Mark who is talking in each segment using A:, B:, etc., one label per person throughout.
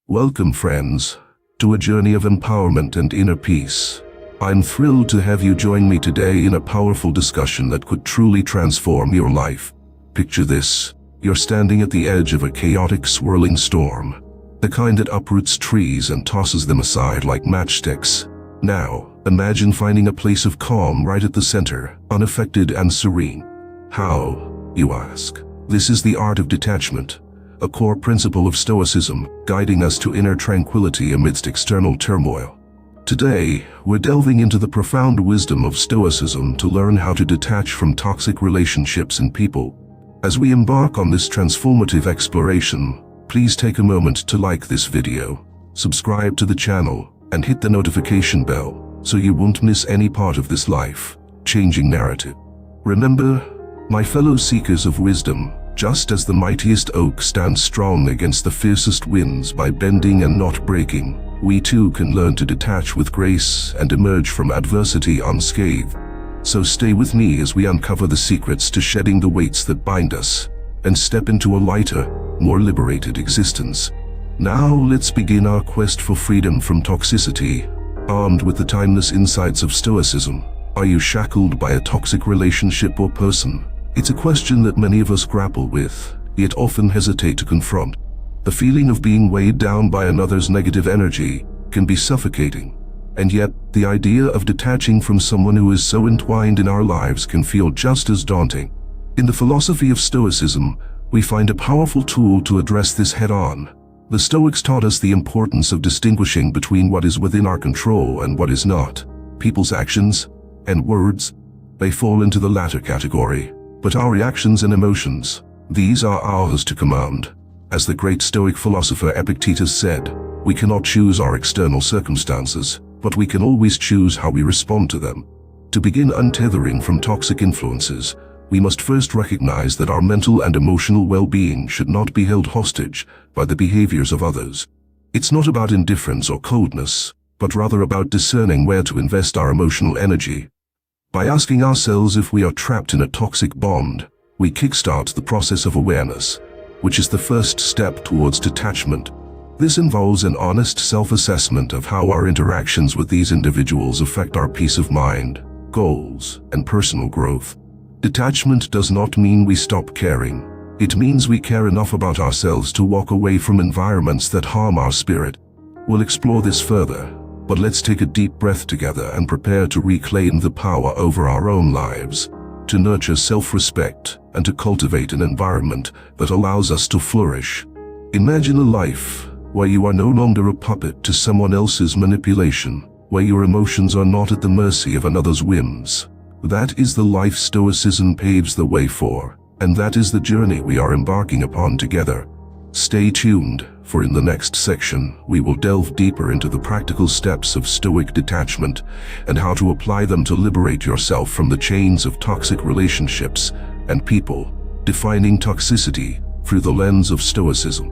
A: Welcome, friends, to a journey of empowerment and inner peace. I'm thrilled to have you join me today in a powerful discussion that could truly transform your life. Picture this: you're standing at the edge of a chaotic, swirling storm, the kind that uproots trees and tosses them aside like matchsticks. Now, imagine finding a place of calm right at the center, unaffected and serene. How, you ask? This is the art of detachment, a core principle of Stoicism, guiding us to inner tranquility amidst external turmoil. Today, we're delving into the profound wisdom of Stoicism to learn how to detach from toxic relationships and people. As we embark on this transformative exploration, please take a moment to like this video, subscribe to the channel, and hit the notification bell so you won't miss any part of this life-changing narrative. Remember, my fellow seekers of wisdom, just as the mightiest oak stands strong against the fiercest winds by bending and not breaking, we too can learn to detach with grace and emerge from adversity unscathed. So stay with me as we uncover the secrets to shedding the weights that bind us and step into a lighter, more liberated existence. Now let's begin our quest for freedom from toxicity. Armed with the timeless insights of Stoicism, are you shackled by a toxic relationship or person? It's a question that many of us grapple with, yet often hesitate to confront. The feeling of being weighed down by another's negative energy can be suffocating, and yet the idea of detaching from someone who is so entwined in our lives can feel just as daunting. In the philosophy of Stoicism, we find a powerful tool to address this head-on. The Stoics taught us the importance of distinguishing between what is within our control and what is not. People's actions and words, they fall into the latter category. But our reactions and emotions, these are ours to command. As the great Stoic philosopher Epictetus said, we cannot choose our external circumstances, but we can always choose how we respond to them. To begin untethering from toxic influences, we must first recognize that our mental and emotional well-being should not be held hostage by the behaviors of others. It's not about indifference or coldness, but rather about discerning where to invest our emotional energy. By asking ourselves if we are trapped in a toxic bond, we kickstart the process of awareness, which is the first step towards detachment. This involves an honest self-assessment of how our interactions with these individuals affect our peace of mind, goals, and personal growth. Detachment does not mean we stop caring. It means we care enough about ourselves to walk away from environments that harm our spirit. We'll explore this further, but let's take a deep breath together and prepare to reclaim the power over our own lives, to nurture self-respect, and to cultivate an environment that allows us to flourish. Imagine a life where you are no longer a puppet to someone else's manipulation, where your emotions are not at the mercy of another's whims. That is the life Stoicism paves the way for, and that is the journey we are embarking upon together. Stay tuned, for in the next section, we will delve deeper into the practical steps of Stoic detachment and how to apply them to liberate yourself from the chains of toxic relationships and people. Defining toxicity through the lens of Stoicism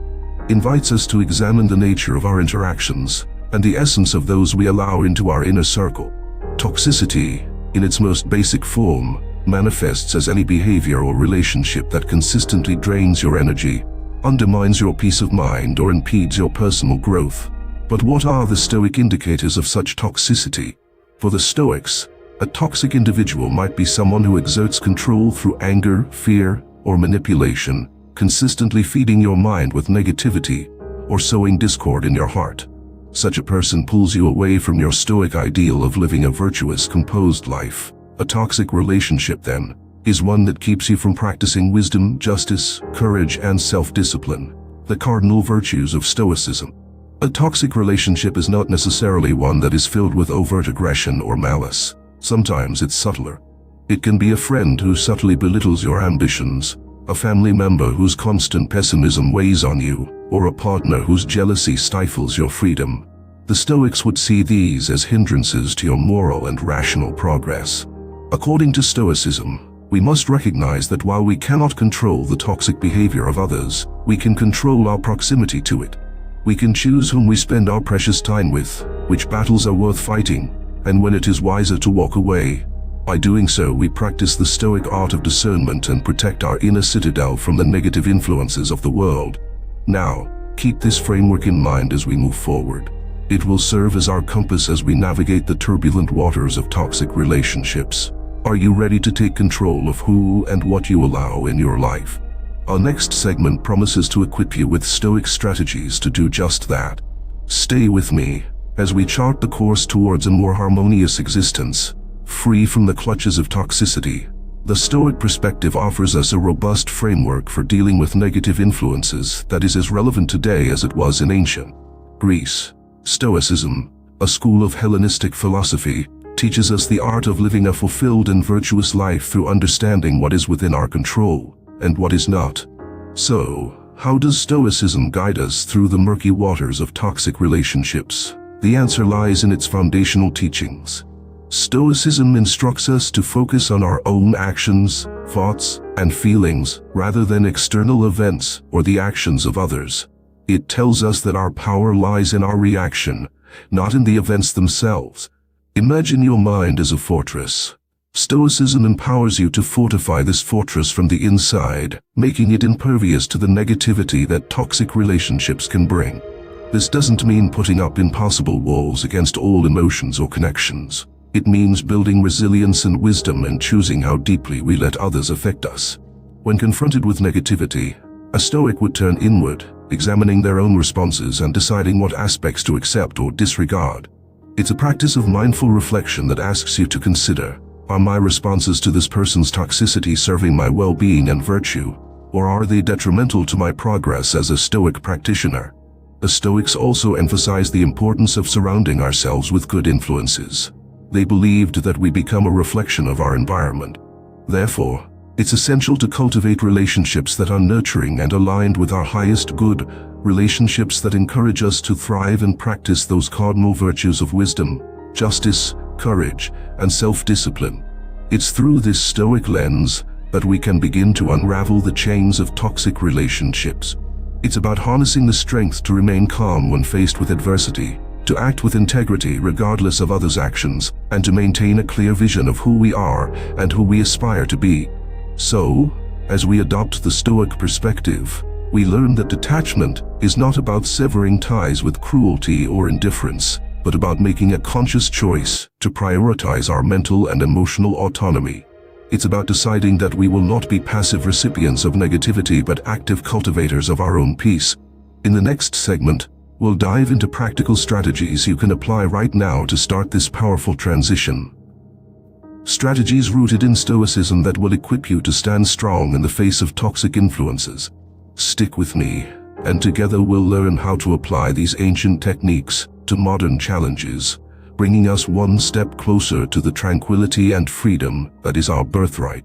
A: invites us to examine the nature of our interactions and the essence of those we allow into our inner circle. Toxicity, in its most basic form, manifests as any behavior or relationship that consistently drains your energy, undermines your peace of mind, or impedes your personal growth. But what are the Stoic indicators of such toxicity? For the Stoics, a toxic individual might be someone who exerts control through anger, fear, or manipulation, consistently feeding your mind with negativity or sowing discord in your heart. Such a person pulls you away from your Stoic ideal of living a virtuous, composed life. A toxic relationship, then, is one that keeps you from practicing wisdom, justice, courage, and self-discipline, the cardinal virtues of Stoicism. A toxic relationship is not necessarily one that is filled with overt aggression or malice. Sometimes it's subtler. It can be a friend who subtly belittles your ambitions, a family member whose constant pessimism weighs on you, or a partner whose jealousy stifles your freedom. The Stoics would see these as hindrances to your moral and rational progress. According to Stoicism, we must recognize that while we cannot control the toxic behavior of others, we can control our proximity to it. We can choose whom we spend our precious time with, which battles are worth fighting, and when it is wiser to walk away. By doing so, we practice the Stoic art of discernment and protect our inner citadel from the negative influences of the world. Now, Keep this framework in mind as we move forward. It will serve as our compass as we navigate the turbulent waters of toxic relationships. Are you ready to take control of who and what you allow in your life? Our next segment promises to equip you with Stoic strategies to do just that. Stay with me as we chart the course towards a more harmonious existence, free from the clutches of toxicity. The Stoic perspective offers us a robust framework for dealing with negative influences that is as relevant today as it was in ancient Greece. Stoicism, a school of Hellenistic philosophy, teaches us the art of living a fulfilled and virtuous life through understanding what is within our control and what is not. So, how does Stoicism guide us through the murky waters of toxic relationships? The answer lies in its foundational teachings. Stoicism instructs us to focus on our own actions, thoughts, and feelings rather than external events or the actions of others. It tells us that our power lies in our reaction, not in the events themselves. Imagine your mind as a fortress. Stoicism empowers you to fortify this fortress from the inside, making it impervious to the negativity that toxic relationships can bring. This doesn't mean putting up impossible walls against all emotions or connections. It means building resilience and wisdom and choosing how deeply we let others affect us. When confronted with negativity, a Stoic would turn inward, examining their own responses and deciding what aspects to accept or disregard. It's a practice of mindful reflection that asks you to consider, are my responses to this person's toxicity serving my well-being and virtue, or are they detrimental to my progress as a Stoic practitioner? The Stoics also emphasized the importance of surrounding ourselves with good influences. They believed that we become a reflection of our environment. Therefore, it's essential to cultivate relationships that are nurturing and aligned with our highest good, relationships that encourage us to thrive and practice those cardinal virtues of wisdom, justice, courage, and self-discipline. It's through this Stoic lens that we can begin to unravel the chains of toxic relationships. It's about harnessing the strength to remain calm when faced with adversity, to act with integrity regardless of others' actions, and to maintain a clear vision of who we are and who we aspire to be. So, as we adopt the Stoic perspective, we learn that detachment is not about severing ties with cruelty or indifference, but about making a conscious choice to prioritize our mental and emotional autonomy. It's about deciding that we will not be passive recipients of negativity but active cultivators of our own peace. In the next segment, we'll dive into practical strategies you can apply right now to start this powerful transition. Strategies rooted in Stoicism that will equip you to stand strong in the face of toxic influences. Stick with me, and together we'll learn how to apply these ancient techniques to modern challenges, bringing us one step closer to the tranquility and freedom that is our birthright.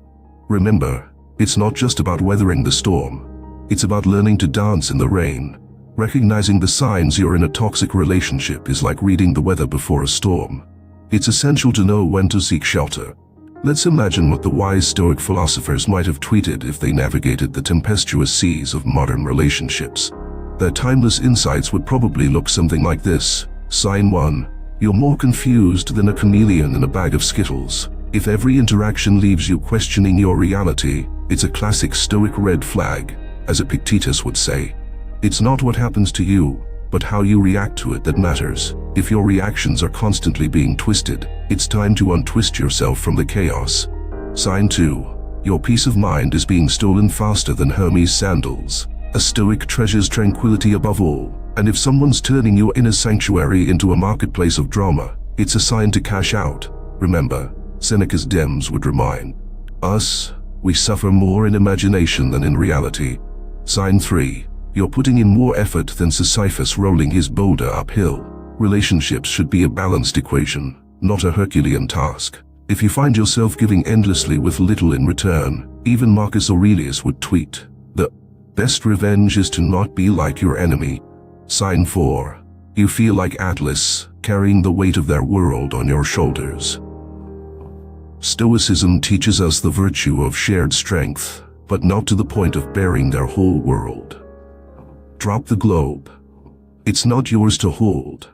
A: Remember, it's not just about weathering the storm. It's about learning to dance in the rain. Recognizing the signs you're in a toxic relationship is like reading the weather before a storm. It's essential to know when to seek shelter. Let's imagine what the wise Stoic philosophers might have tweeted if they navigated the tempestuous seas of modern relationships. Their timeless insights would probably look something like this. Sign 1. You're more confused than a chameleon in a bag of Skittles. If every interaction leaves you questioning your reality, it's a classic Stoic red flag. As Epictetus would say, it's not what happens to you, but how you react to it that matters. If your reactions are constantly being twisted, it's time to untwist yourself from the chaos. Sign 2. Your peace of mind is being stolen faster than Hermes' sandals. A Stoic treasures tranquility above all, and if someone's turning your inner sanctuary into a marketplace of drama, it's a sign to cash out. Remember, Seneca's Dems would remind us, we suffer more in imagination than in reality. Sign 3. You're putting in more effort than Sisyphus rolling his boulder uphill. Relationships should be a balanced equation, not a Herculean task. If you find yourself giving endlessly with little in return, even Marcus Aurelius would tweet, the best revenge is to not be like your enemy. Sign 4. You feel like Atlas, carrying the weight of their world on your shoulders. Stoicism teaches us the virtue of shared strength, but not to the point of bearing their whole world. Drop the globe. It's not yours to hold.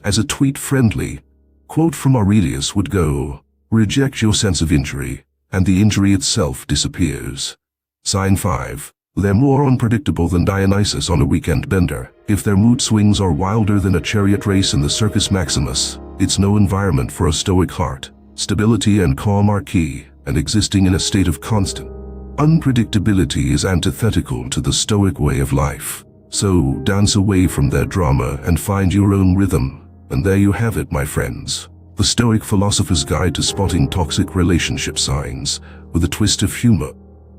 A: As a tweet-friendly quote from Aurelius would go, reject your sense of injury, and the injury itself disappears. Sign 5. They're more unpredictable than Dionysus on a weekend bender. If their mood swings are wilder than a chariot race in the Circus Maximus, it's no environment for a Stoic heart. Stability and calm are key, and existing in a state of constant unpredictability is antithetical to the Stoic way of life. So dance away from their drama and find your own rhythm. And there you have it, my friends. The Stoic philosopher's guide to spotting toxic relationship signs with a twist of humor.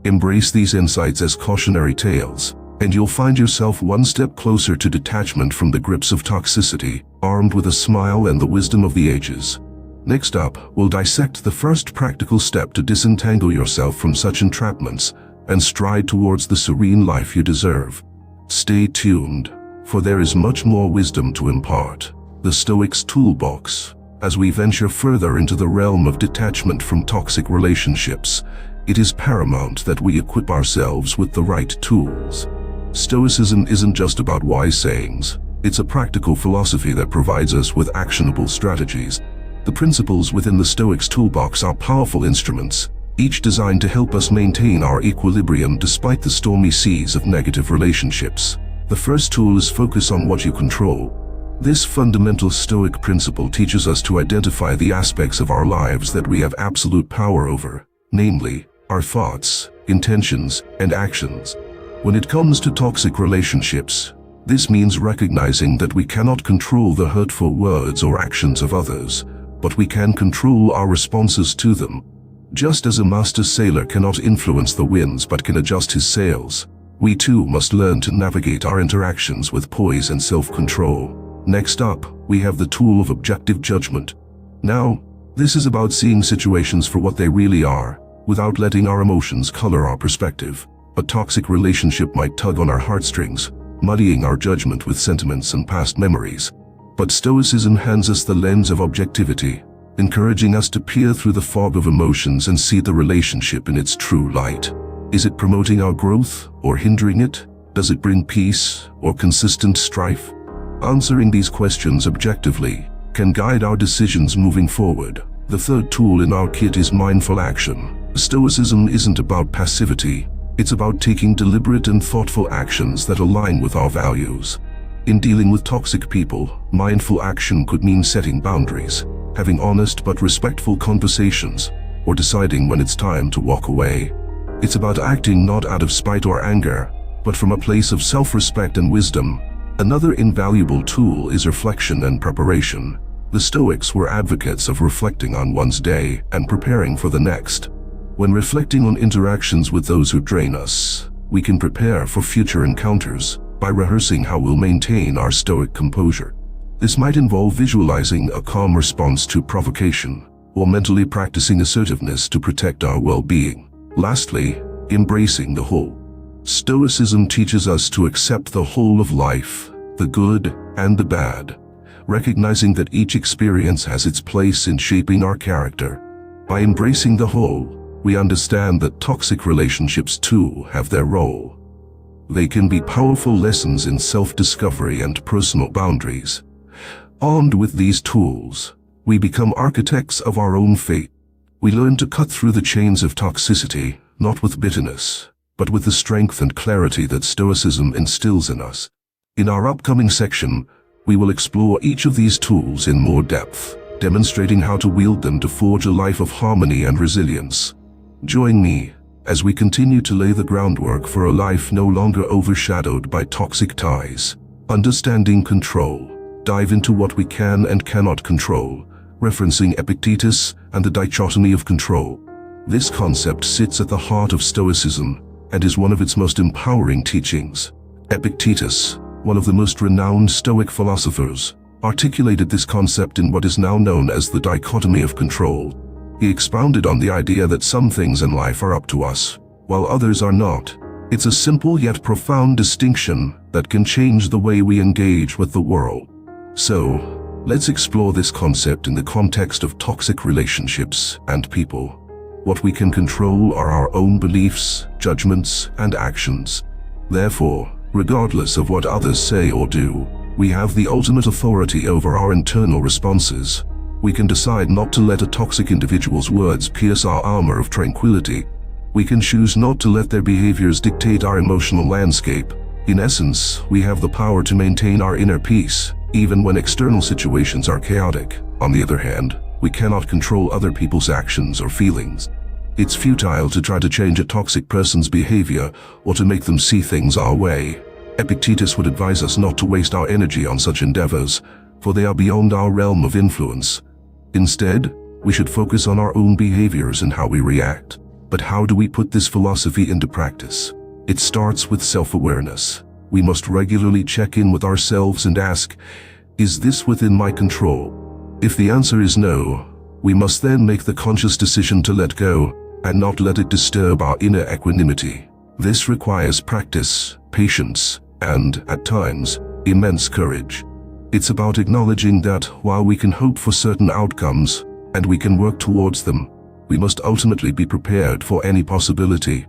A: Embrace these insights as cautionary tales, and you'll find yourself one step closer to detachment from the grips of toxicity, armed with a smile and the wisdom of the ages. Next up, we'll dissect the first practical step to disentangle yourself from such entrapments and stride towards the serene life you deserve. Stay tuned, for there is much more wisdom to impart. The Stoic's Toolbox. As we venture further into the realm of detachment from toxic relationships, it is paramount that we equip ourselves with the right tools. Stoicism isn't just about wise sayings. It's a practical philosophy that provides us with actionable strategies. The principles within the Stoic's toolbox are powerful instruments, each designed to help us maintain our equilibrium despite the stormy seas of negative relationships. The first tool is focus on what you control. This fundamental Stoic principle teaches us to identify the aspects of our lives that we have absolute power over, namely, our thoughts, intentions, and actions. When it comes to toxic relationships, this means recognizing that we cannot control the hurtful words or actions of others, but we can control our responses to them. Just as a master sailor cannot influence the winds but can adjust his sails, we too must learn to navigate our interactions with poise and self-control. Next up, we have the tool of objective judgment. Now, this is about seeing situations for what they really are, without letting our emotions color our perspective. A toxic relationship might tug on our heartstrings, muddying our judgment with sentiments and past memories. But Stoicism hands us the lens of objectivity, encouraging us to peer through the fog of emotions and see the relationship in its true light. Is it promoting our growth or hindering it? Does it bring peace or consistent strife? Answering these questions objectively can guide our decisions moving forward. The third tool in our kit is mindful action. Stoicism isn't about passivity. It's about taking deliberate and thoughtful actions that align with our values. In dealing with toxic people, mindful action could mean setting boundaries, having honest but respectful conversations, or deciding when it's time to walk away. It's about acting not out of spite or anger, but from a place of self-respect and wisdom. Another invaluable tool is reflection and preparation. The Stoics were advocates of reflecting on one's day and preparing for the next. When reflecting on interactions with those who drain us, we can prepare for future encounters by rehearsing how we'll maintain our Stoic composure. This might involve visualizing a calm response to provocation, or mentally practicing assertiveness to protect our well-being. Lastly, embracing the whole. Stoicism teaches us to accept the whole of life, the good and the bad, recognizing that each experience has its place in shaping our character. By embracing the whole, we understand that toxic relationships too have their role. They can be powerful lessons in self-discovery and personal boundaries. Armed with these tools, we become architects of our own fate. We learn to cut through the chains of toxicity, not with bitterness, but with the strength and clarity that Stoicism instills in us. In our upcoming section, we will explore each of these tools in more depth, demonstrating how to wield them to forge a life of harmony and resilience. Join me as we continue to lay the groundwork for a life no longer overshadowed by toxic ties. Understanding control. Dive into what we can and cannot control, referencing Epictetus and the dichotomy of control. This concept sits at the heart of Stoicism and is one of its most empowering teachings. Epictetus, one of the most renowned Stoic philosophers, articulated this concept in what is now known as the dichotomy of control. He expounded on the idea that some things in life are up to us, while others are not. It's a simple yet profound distinction that can change the way we engage with the world. So, let's explore this concept in the context of toxic relationships and people. What we can control are our own beliefs, judgments, and actions. Therefore, regardless of what others say or do, we have the ultimate authority over our internal responses. We can decide not to let a toxic individual's words pierce our armor of tranquility, We can choose not to let their behaviors dictate our emotional landscape. In essence, we have the power to maintain our inner peace, even when external situations are chaotic. On the other hand, we cannot control other people's actions or feelings. It's futile to try to change a toxic person's behavior or to make them see things our way. Epictetus would advise us not to waste our energy on such endeavors, for they are beyond our realm of influence. Instead, we should focus on our own behaviors and how we react. But how do we put this philosophy into practice? It starts with self-awareness. We must regularly check in with ourselves and ask, is this within my control? If the answer is no, we must then make the conscious decision to let go and not let it disturb our inner equanimity. This requires practice, patience, and, at times, immense courage. It's about acknowledging that while we can hope for certain outcomes, and we can work towards them, we must ultimately be prepared for any possibility.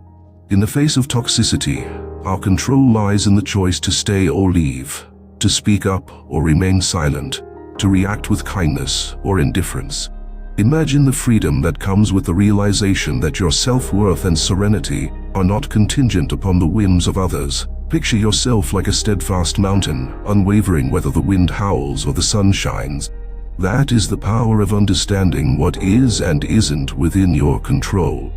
A: In the face of toxicity, our control lies in the choice to stay or leave, to speak up or remain silent, to react with kindness or indifference. Imagine the freedom that comes with the realization that your self-worth and serenity are not contingent upon the whims of others. Picture yourself like a steadfast mountain, unwavering whether the wind howls or the sun shines. That is the power of understanding what is and isn't within your control.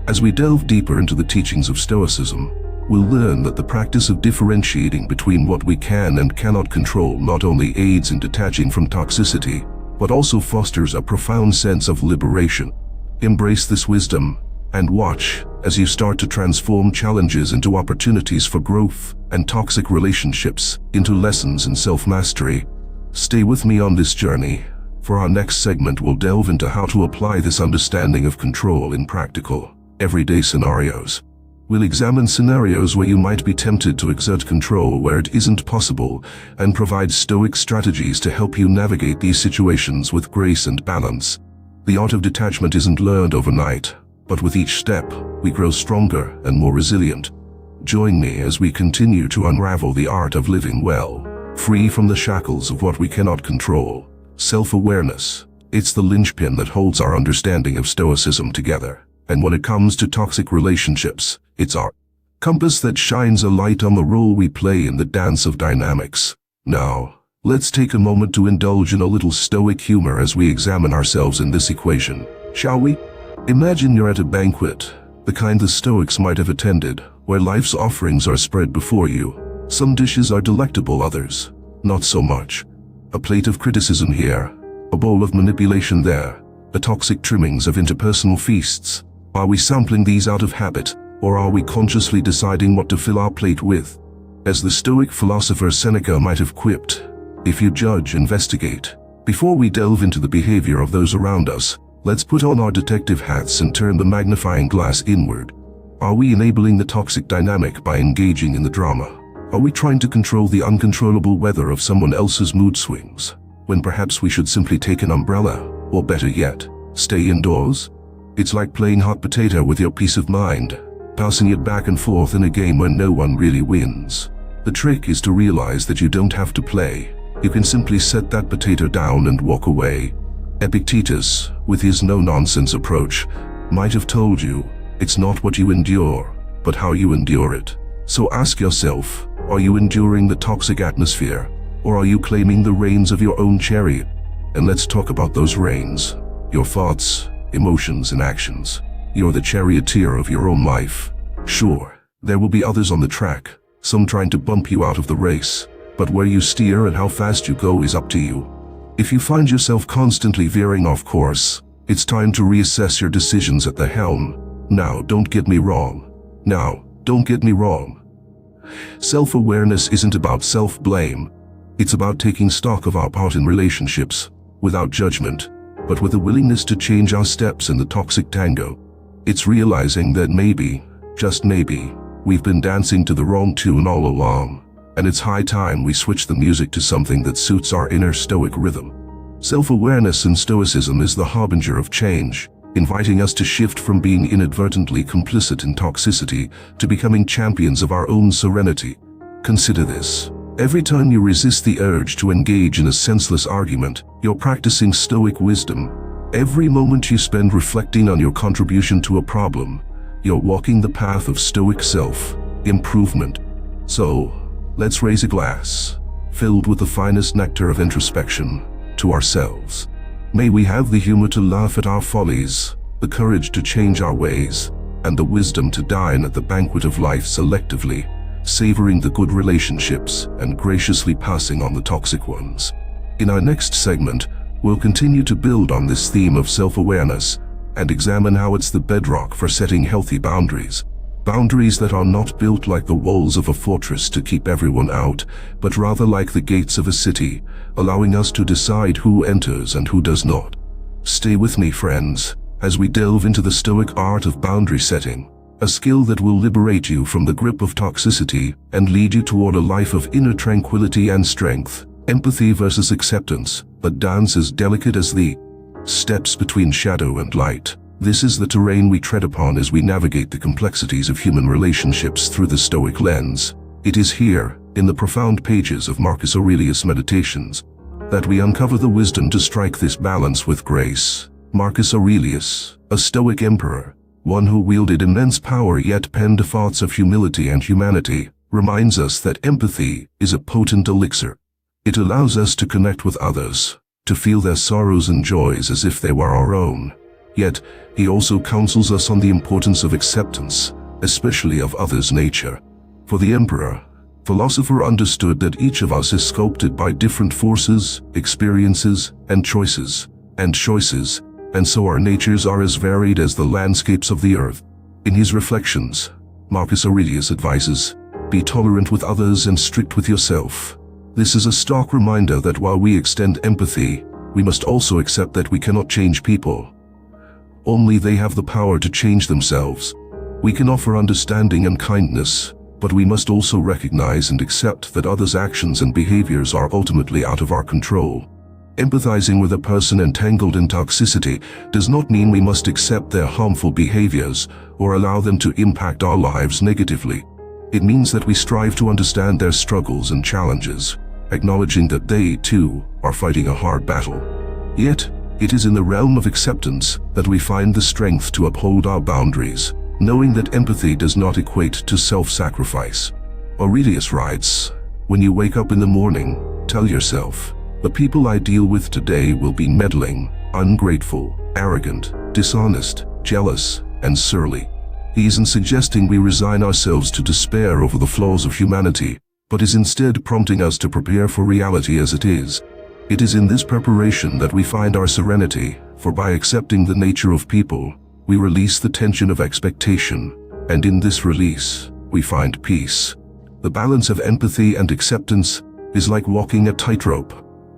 A: As we delve deeper into the teachings of Stoicism, we'll learn that the practice of differentiating between what we can and cannot control not only aids in detaching from toxicity, but also fosters a profound sense of liberation. Embrace this wisdom and watch as you start to transform challenges into opportunities for growth and toxic relationships into lessons in self-mastery. Stay with me on this journey. For our next segment, we'll delve into how to apply this understanding of control in practical, everyday scenarios. We'll examine scenarios where you might be tempted to exert control where it isn't possible, and provide Stoic strategies to help you navigate these situations with grace and balance. The art of detachment isn't learned overnight, but with each step, we grow stronger and more resilient. Join me as we continue to unravel the art of living well, free from the shackles of what we cannot control. Self-awareness, it's the linchpin that holds our understanding of Stoicism together. And when it comes to toxic relationships, it's our compass that shines a light on the role we play in the dance of dynamics. Now, let's take a moment to indulge in a little Stoic humor as we examine ourselves in this equation, shall we? Imagine you're at a banquet, the kind the Stoics might have attended, where life's offerings are spread before you. Some dishes are delectable, others not so much. A plate of criticism here, a bowl of manipulation there, the toxic trimmings of interpersonal feasts. Are we sampling these out of habit, or are we consciously deciding what to fill our plate with? As the Stoic philosopher Seneca might have quipped, if you judge, investigate. Before we delve into the behavior of those around us, let's put on our detective hats and turn the magnifying glass inward. Are we enabling the toxic dynamic by engaging in the drama? Are we trying to control the uncontrollable weather of someone else's mood swings, when perhaps we should simply take an umbrella, or better yet, stay indoors? It's like playing hot potato with your peace of mind, passing it back and forth in a game where no one really wins. The trick is to realize that you don't have to play. You can simply set that potato down and walk away. Epictetus, with his no-nonsense approach, might have told you, it's not what you endure, but how you endure it. So ask yourself, are you enduring the toxic atmosphere, or are you claiming the reins of your own chariot? And let's talk about those reins, your thoughts, emotions, and actions. You're the charioteer of your own life. Sure, there will be others on the track, some trying to bump you out of the race, but where you steer and how fast you go is up to you. If you find yourself constantly veering off course, it's time to reassess your decisions at the helm. Now, don't get me wrong. Self-awareness isn't about self-blame. It's about taking stock of our part in relationships, without judgment, but with a willingness to change our steps in the toxic tango. It's realizing that maybe, just maybe, we've been dancing to the wrong tune all along, and it's high time we switch the music to something that suits our inner Stoic rhythm. Self-awareness in Stoicism is the harbinger of change, inviting us to shift from being inadvertently complicit in toxicity to becoming champions of our own serenity. Consider this. Every time you resist the urge to engage in a senseless argument, you're practicing Stoic wisdom. Every moment you spend reflecting on your contribution to a problem, you're walking the path of Stoic self-improvement. So, let's raise a glass, filled with the finest nectar of introspection, to ourselves. May we have the humor to laugh at our follies, the courage to change our ways, and the wisdom to dine at the banquet of life selectively, savoring the good relationships and graciously passing on the toxic ones. In our next segment, we'll continue to build on this theme of self-awareness and examine how it's the bedrock for setting healthy boundaries. Boundaries that are not built like the walls of a fortress to keep everyone out, but rather like the gates of a city, allowing us to decide who enters and who does not. Stay with me, friends, as we delve into the Stoic art of boundary setting, a skill that will liberate you from the grip of toxicity and lead you toward a life of inner tranquility and strength. Empathy versus acceptance, a dance as delicate as the steps between shadow and light. This is the terrain we tread upon as we navigate the complexities of human relationships through the Stoic lens. It is here, in the profound pages of Marcus Aurelius' Meditations, that we uncover the wisdom to strike this balance with grace. Marcus Aurelius, a Stoic emperor, one who wielded immense power yet penned thoughts of humility and humanity, reminds us that empathy is a potent elixir. It allows us to connect with others, to feel their sorrows and joys as if they were our own. Yet, he also counsels us on the importance of acceptance, especially of others' nature. For the emperor, philosopher understood that each of us is sculpted by different forces, experiences, and choices, and so our natures are as varied as the landscapes of the earth. In his reflections, Marcus Aurelius advises, "Be tolerant with others and strict with yourself." This is a stark reminder that while we extend empathy, we must also accept that we cannot change people. Only they have the power to change themselves. We can offer understanding and kindness, but we must also recognize and accept that others' actions and behaviors are ultimately out of our control. Empathizing with a person entangled in toxicity does not mean we must accept their harmful behaviors or allow them to impact our lives negatively. It means that we strive to understand their struggles and challenges, acknowledging that they, too, are fighting a hard battle. Yet, it is in the realm of acceptance that we find the strength to uphold our boundaries, knowing that empathy does not equate to self-sacrifice. Aurelius writes, "When you wake up in the morning, tell yourself, the people I deal with today will be meddling, ungrateful, arrogant, dishonest, jealous, and surly." He isn't suggesting we resign ourselves to despair over the flaws of humanity, but is instead prompting us to prepare for reality as it is. It is in this preparation that we find our serenity, for by accepting the nature of people, we release the tension of expectation, and in this release, we find peace. The balance of empathy and acceptance is like walking a tightrope.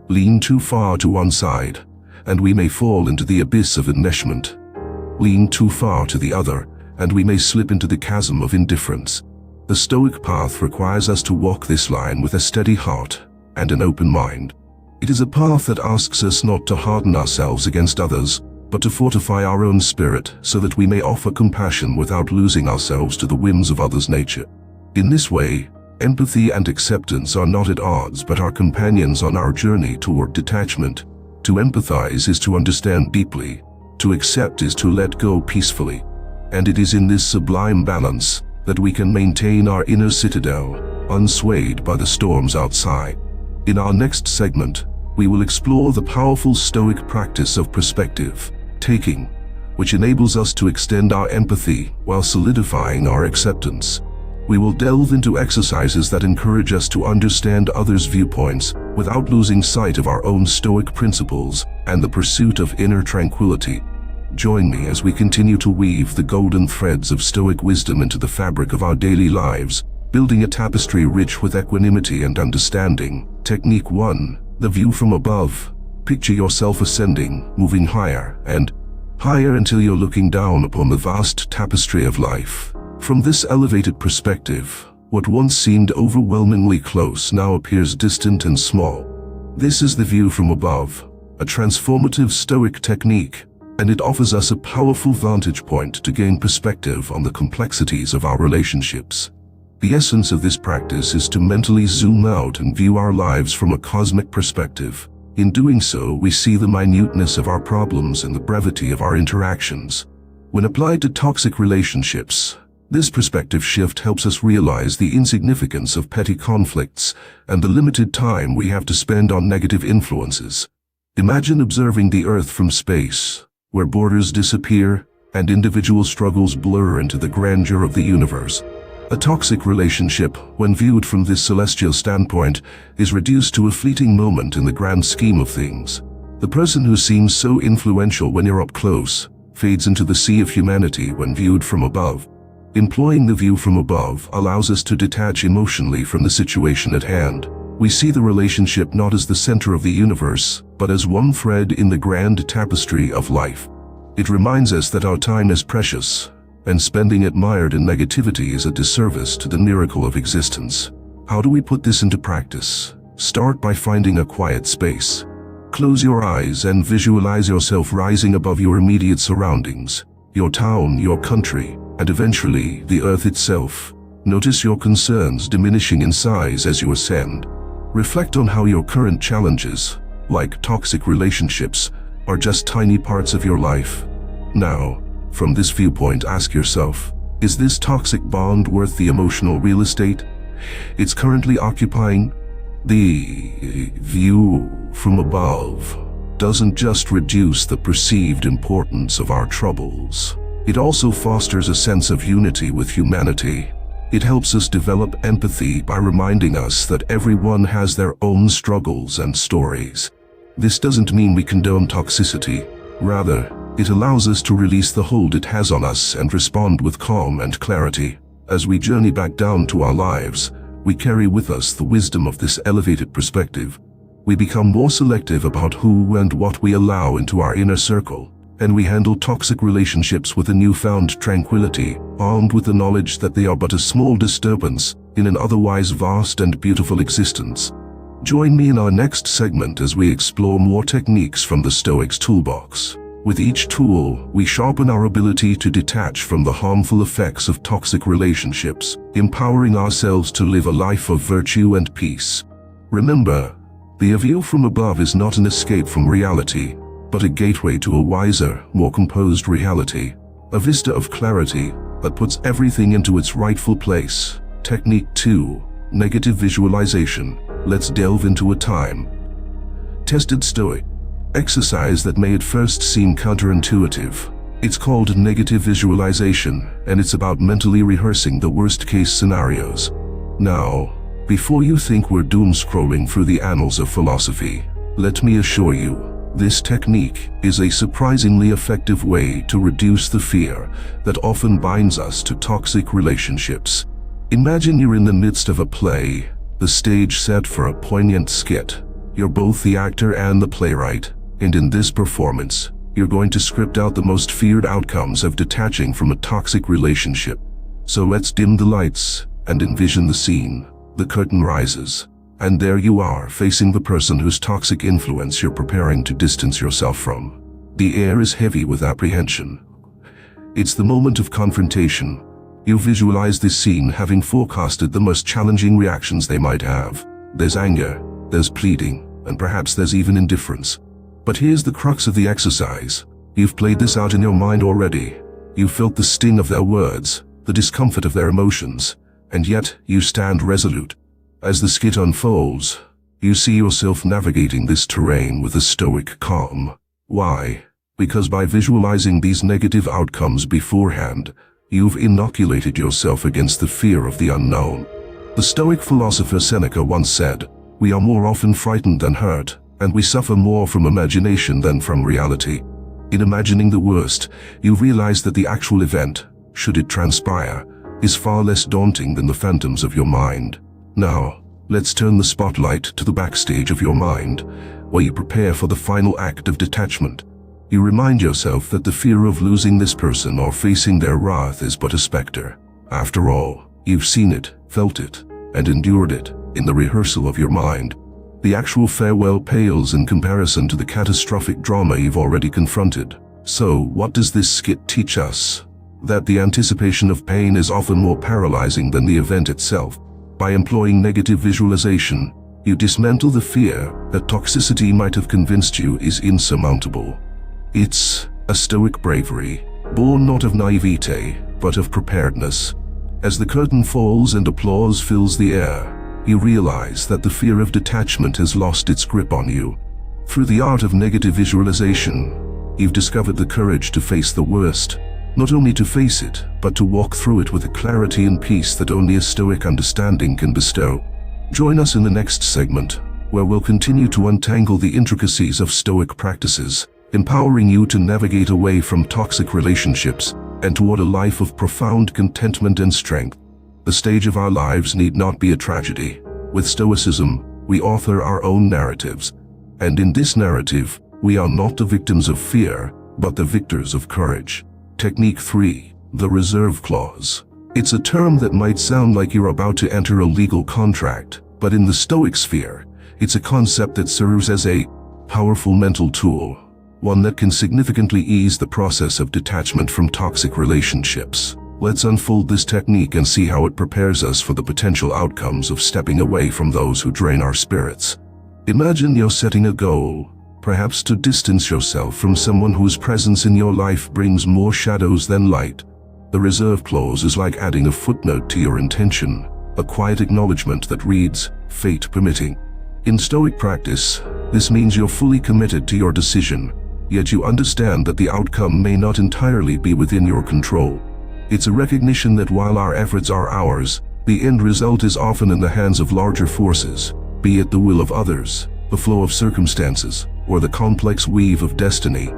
A: Lean too far to one side, and we may fall into the abyss of enmeshment. Lean too far to the other, and we may slip into the chasm of indifference. The Stoic path requires us to walk this line with a steady heart and an open mind. It is a path that asks us not to harden ourselves against others, but to fortify our own spirit so that we may offer compassion without losing ourselves to the whims of others' nature. In this way, empathy and acceptance are not at odds but are companions on our journey toward detachment. To empathize is to understand deeply, to accept is to let go peacefully, and it is in this sublime balance that we can maintain our inner citadel, unswayed by the storms outside. In our next segment, we will explore the powerful Stoic practice of perspective taking, which enables us to extend our empathy while solidifying our acceptance. We will delve into exercises that encourage us to understand others' viewpoints without losing sight of our own Stoic principles and the pursuit of inner tranquility. Join me as we continue to weave the golden threads of Stoic wisdom into the fabric of our daily lives, building a tapestry rich with equanimity and understanding. Technique 1. The view from above. Picture yourself ascending, moving higher and higher until you're looking down upon the vast tapestry of life. From this elevated perspective, what once seemed overwhelmingly close now appears distant and small. This is the view from above, a transformative Stoic technique, and it offers us a powerful vantage point to gain perspective on the complexities of our relationships. The essence of this practice is to mentally zoom out and view our lives from a cosmic perspective. In doing so, we see the minuteness of our problems and the brevity of our interactions. When applied to toxic relationships, this perspective shift helps us realize the insignificance of petty conflicts and the limited time we have to spend on negative influences. Imagine observing the Earth from space, where borders disappear and individual struggles blur into the grandeur of the universe. A toxic relationship, when viewed from this celestial standpoint, is reduced to a fleeting moment in the grand scheme of things. The person who seems so influential when you're up close fades into the sea of humanity when viewed from above. Employing the view from above allows us to detach emotionally from the situation at hand. We see the relationship not as the center of the universe, but as one thread in the grand tapestry of life. It reminds us that our time is precious, and spending it mired in negativity is a disservice to the miracle of existence. How do we put this into practice? Start by finding a quiet space. Close your eyes and visualize yourself rising above your immediate surroundings, your town, your country, and eventually the earth itself. Notice your concerns diminishing in size as you ascend. Reflect on how your current challenges, like toxic relationships, are just tiny parts of your life. Now, from this viewpoint, ask yourself, is this toxic bond worth the emotional real estate it's currently occupying? The view from above doesn't just reduce the perceived importance of our troubles. It also fosters a sense of unity with humanity. It helps us develop empathy by reminding us that everyone has their own struggles and stories. This doesn't mean we condone toxicity. Rather, it allows us to release the hold it has on us and respond with calm and clarity. As we journey back down to our lives, we carry with us the wisdom of this elevated perspective. We become more selective about who and what we allow into our inner circle, and we handle toxic relationships with a newfound tranquility, armed with the knowledge that they are but a small disturbance in an otherwise vast and beautiful existence. Join me in our next segment as we explore more techniques from the Stoics' toolbox. With each tool, we sharpen our ability to detach from the harmful effects of toxic relationships, empowering ourselves to live a life of virtue and peace. Remember, the view from above is not an escape from reality, but a gateway to a wiser, more composed reality. A vista of clarity that puts everything into its rightful place. Technique 2. Negative visualization. Let's delve into a time-tested Stoic exercise that may at first seem counterintuitive. It's called negative visualization, and it's about mentally rehearsing the worst-case scenarios. Now, before you think we're doom-scrolling through the annals of philosophy, let me assure you, this technique is a surprisingly effective way to reduce the fear that often binds us to toxic relationships. Imagine you're in the midst of a play, the stage set for a poignant skit. You're both the actor and the playwright, and in this performance, you're going to script out the most feared outcomes of detaching from a toxic relationship. So let's dim the lights and envision the scene. The curtain rises, and there you are, facing the person whose toxic influence you're preparing to distance yourself from. The air is heavy with apprehension. It's the moment of confrontation. You visualize this scene, having forecasted the most challenging reactions they might have. There's anger, there's pleading, and perhaps there's even indifference. But here's the crux of the exercise. You've played this out in your mind already. You've felt the sting of their words, the discomfort of their emotions, and yet you stand resolute. As the skit unfolds, you see yourself navigating this terrain with a stoic calm. Why? Because by visualizing these negative outcomes beforehand, you've inoculated yourself against the fear of the unknown. The Stoic philosopher Seneca once said, "We are more often frightened than hurt, and we suffer more from imagination than from reality." In imagining the worst, you realize that the actual event, should it transpire, is far less daunting than the phantoms of your mind. Now, let's turn the spotlight to the backstage of your mind, where you prepare for the final act of detachment. You remind yourself that the fear of losing this person or facing their wrath is but a specter. After all, you've seen it, felt it, and endured it in the rehearsal of your mind. The actual farewell pales in comparison to the catastrophic drama you've already confronted. So, what does this skit teach us? That the anticipation of pain is often more paralyzing than the event itself. By employing negative visualization, you dismantle the fear that toxicity might have convinced you is insurmountable. It's a Stoic bravery, born not of naivete, but of preparedness. As the curtain falls and applause fills the air, you realize that the fear of detachment has lost its grip on you. Through the art of negative visualization, you've discovered the courage to face the worst, not only to face it, but to walk through it with a clarity and peace that only a Stoic understanding can bestow. Join us in the next segment, where we'll continue to untangle the intricacies of Stoic practices, empowering you to navigate away from toxic relationships and toward a life of profound contentment and strength. The stage of our lives need not be a tragedy. With Stoicism, we author our own narratives. And in this narrative, we are not the victims of fear, but the victors of courage. Technique 3. The Reserve Clause. It's a term that might sound like you're about to enter a legal contract, but in the Stoic sphere, it's a concept that serves as a powerful mental tool, one that can significantly ease the process of detachment from toxic relationships. Let's unfold this technique and see how it prepares us for the potential outcomes of stepping away from those who drain our spirits. Imagine you're setting a goal, perhaps to distance yourself from someone whose presence in your life brings more shadows than light. The reserve clause is like adding a footnote to your intention, a quiet acknowledgement that reads, "Fate permitting." In Stoic practice, this means you're fully committed to your decision, yet you understand that the outcome may not entirely be within your control. It's a recognition that while our efforts are ours, the end result is often in the hands of larger forces, be it the will of others, the flow of circumstances, or the complex weave of destiny.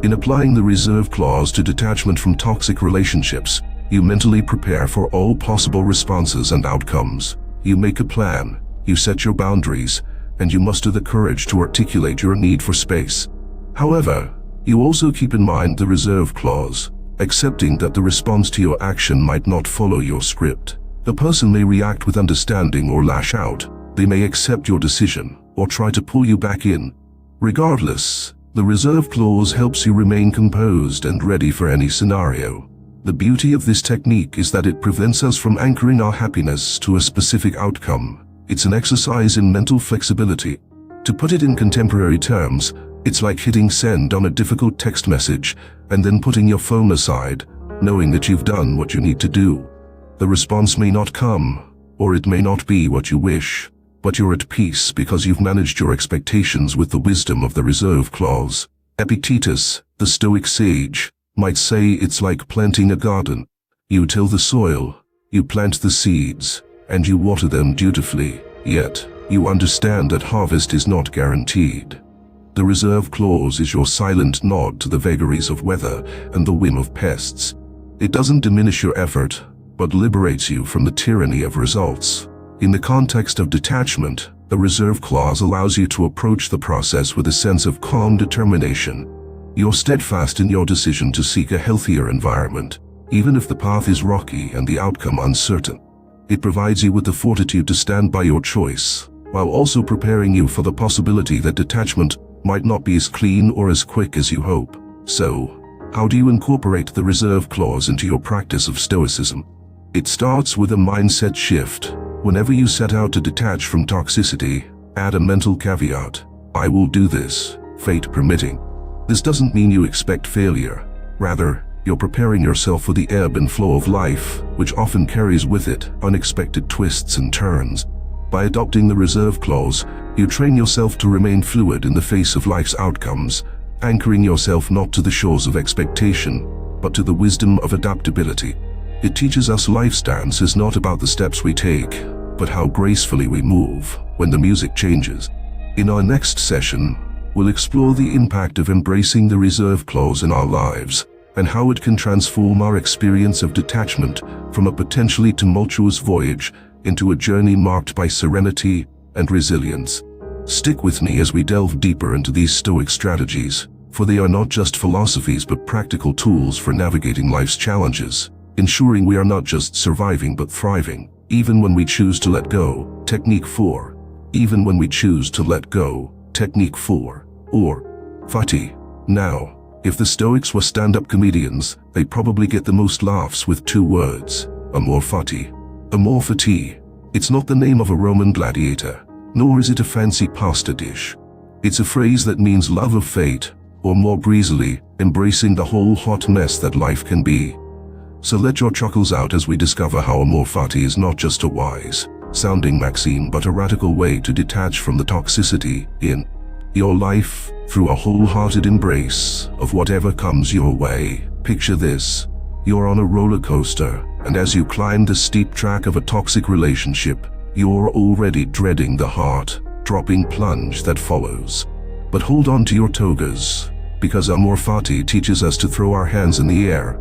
A: In applying the reserve clause to detachment from toxic relationships, you mentally prepare for all possible responses and outcomes. You make a plan, you set your boundaries, and you muster the courage to articulate your need for space. However, you also keep in mind the reserve clause, accepting that the response to your action might not follow your script. The person may react with understanding or lash out. They may accept your decision or try to pull you back in. Regardless, the reserve clause helps you remain composed and ready for any scenario. The beauty of this technique is that it prevents us from anchoring our happiness to a specific outcome. It's an exercise in mental flexibility. To put it in contemporary terms, it's like hitting send on a difficult text message and then putting your phone aside, knowing that you've done what you need to do. The response may not come, or it may not be what you wish, but you're at peace because you've managed your expectations with the wisdom of the reserve clause. Epictetus, the Stoic sage, might say it's like planting a garden. You till the soil, you plant the seeds, and you water them dutifully, yet you understand that harvest is not guaranteed. The reserve clause is your silent nod to the vagaries of weather and the whim of pests. It doesn't diminish your effort, but liberates you from the tyranny of results. In the context of detachment, the reserve clause allows you to approach the process with a sense of calm determination. You're steadfast in your decision to seek a healthier environment, even if the path is rocky and the outcome uncertain. It provides you with the fortitude to stand by your choice, while also preparing you for the possibility that detachment might not be as clean or as quick as you hope. So, how do you incorporate the reserve clause into your practice of Stoicism? It starts with a mindset shift. Whenever you set out to detach from toxicity, add a mental caveat. I will do this, fate permitting. This doesn't mean you expect failure. Rather, you're preparing yourself for the ebb and flow of life, which often carries with it unexpected twists and turns. By adopting the reserve clause, you train yourself to remain fluid in the face of life's outcomes, anchoring yourself not to the shores of expectation, but to the wisdom of adaptability. It teaches us life stance is not about the steps we take, but how gracefully we move when the music changes. In our next session, we'll explore the impact of embracing the reserve clause in our lives, and how it can transform our experience of detachment from a potentially tumultuous voyage into a journey marked by serenity and resilience. Stick with me as we delve deeper into these Stoic strategies, for they are not just philosophies but practical tools for navigating life's challenges, ensuring we are not just surviving but thriving, even when we choose to let go. Technique 4. Even when we choose to let go. Technique 4. Or fati. Now, if the Stoics were stand-up comedians, they'd probably get the most laughs with 2 words. Amor fati. Amor fati. It's not the name of a Roman gladiator, nor is it a fancy pasta dish. It's a phrase that means love of fate, or more breezily, embracing the whole hot mess that life can be. So let your chuckles out as we discover how amor fati is not just a wise-sounding maxim but a radical way to detach from the toxicity in your life through a wholehearted embrace of whatever comes your way. Picture this. You're on a roller coaster, and as you climb the steep track of a toxic relationship, you're already dreading the heart-dropping plunge that follows. But hold on to your togas, because amor fati teaches us to throw our hands in the air,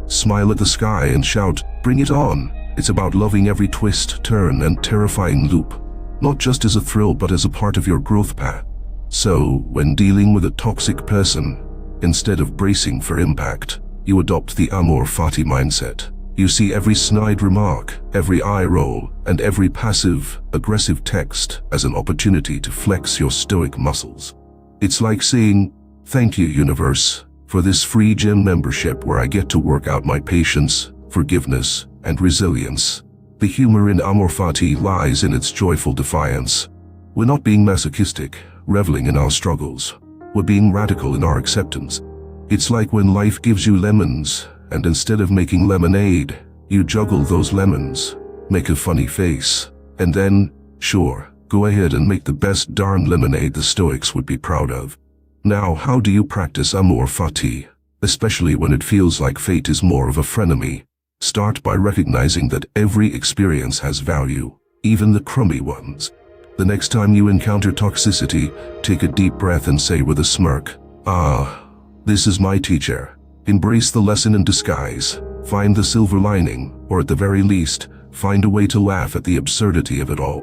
A: smile at the sky and shout, "Bring it on!" It's about loving every twist, turn, and terrifying loop, not just as a thrill but as a part of your growth path. So, when dealing with a toxic person, instead of bracing for impact, you adopt the amor fati mindset. You see every snide remark, every eye roll, and every passive-aggressive text as an opportunity to flex your stoic muscles. It's like saying, "Thank you, universe, for this free gym membership where I get to work out my patience, forgiveness, and resilience." The humor in amor fati lies in its joyful defiance. We're not being masochistic, reveling in our struggles. We're being radical in our acceptance. It's like when life gives you lemons, and instead of making lemonade, you juggle those lemons, make a funny face, and then, sure, go ahead and make the best darn lemonade the Stoics would be proud of. Now, how do you practice amor fati, especially when it feels like fate is more of a frenemy? Start by recognizing that every experience has value, even the crummy ones. The next time you encounter toxicity, take a deep breath and say with a smirk, "Ah, this is my teacher." Embrace the lesson in disguise, find the silver lining, or at the very least, find a way to laugh at the absurdity of it all.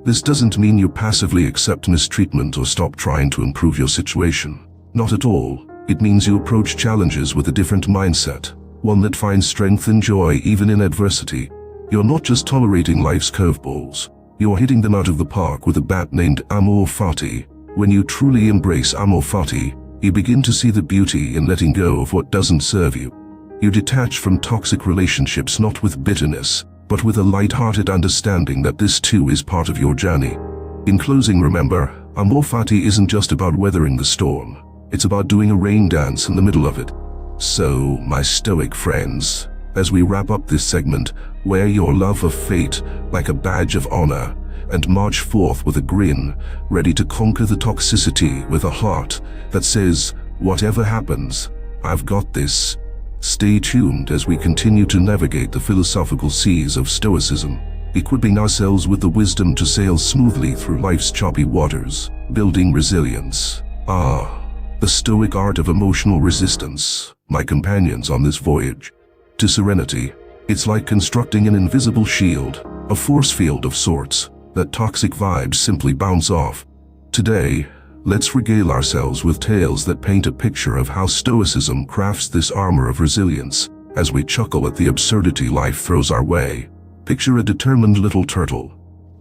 A: This doesn't mean you passively accept mistreatment or stop trying to improve your situation. Not at all. It means you approach challenges with a different mindset, one that finds strength and joy even in adversity. You're not just tolerating life's curveballs, you're hitting them out of the park with a bat named amor fati. When you truly embrace amor fati, you begin to see the beauty in letting go of what doesn't serve you. You detach from toxic relationships not with bitterness, but with a light-hearted understanding that this too is part of your journey. In closing, remember, amor fati isn't just about weathering the storm. It's about doing a rain dance in the middle of it. So, my stoic friends, as we wrap up this segment, wear your love of fate like a badge of honor and march forth with a grin, ready to conquer the toxicity with a heart that says, "Whatever happens, I've got this." Stay tuned as we continue to navigate the philosophical seas of Stoicism, equipping ourselves with the wisdom to sail smoothly through life's choppy waters, building resilience. The Stoic art of emotional resistance, my companions on this voyage to serenity. It's like constructing an invisible shield, a force field of sorts, that toxic vibes simply bounce off. Today, let's regale ourselves with tales that paint a picture of how Stoicism crafts this armor of resilience, as we chuckle at the absurdity life throws our way. Picture a determined little turtle.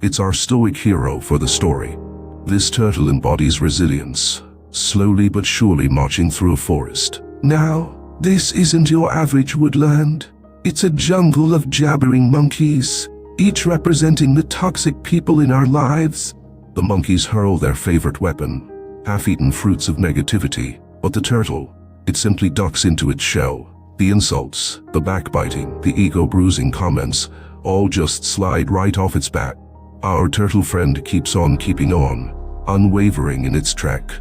A: It's our Stoic hero for the story. This turtle embodies resilience, slowly but surely marching through a forest. "Now, this isn't your average woodland. It's a jungle of jabbering monkeys, each representing the toxic people in our lives." The monkeys hurl their favorite weapon, half-eaten fruits of negativity, but the turtle, it simply ducks into its shell. The insults, the backbiting, the ego-bruising comments, all just slide right off its back. Our turtle friend keeps on keeping on, unwavering in its trek.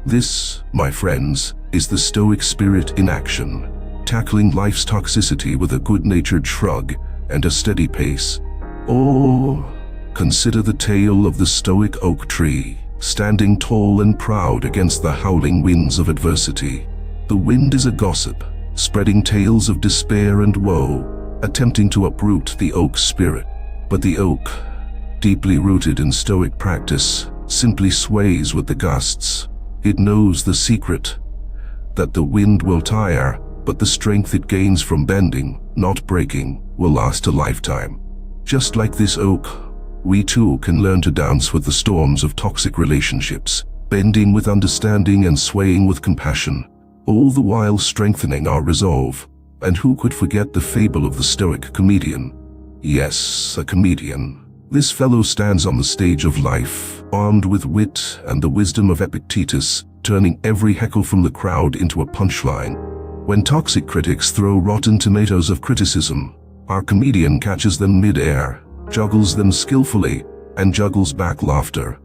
A: This, my friends, is the Stoic spirit in action, tackling life's toxicity with a good-natured shrug and a steady pace. Oh, consider the tale of the Stoic oak tree, standing tall and proud against the howling winds of adversity. The wind is a gossip, spreading tales of despair and woe, attempting to uproot the oak's spirit. But the oak, deeply rooted in Stoic practice, simply sways with the gusts. It knows the secret, that the wind will tire, but the strength it gains from bending, not breaking, will last a lifetime. Just like this oak, we too can learn to dance with the storms of toxic relationships, bending with understanding and swaying with compassion, all the while strengthening our resolve. And who could forget the fable of the Stoic comedian? Yes, a comedian. This fellow stands on the stage of life, armed with wit and the wisdom of Epictetus, turning every heckle from the crowd into a punchline. When toxic critics throw rotten tomatoes of criticism, our comedian catches them mid-air, juggles them skillfully, and juggles back laughter.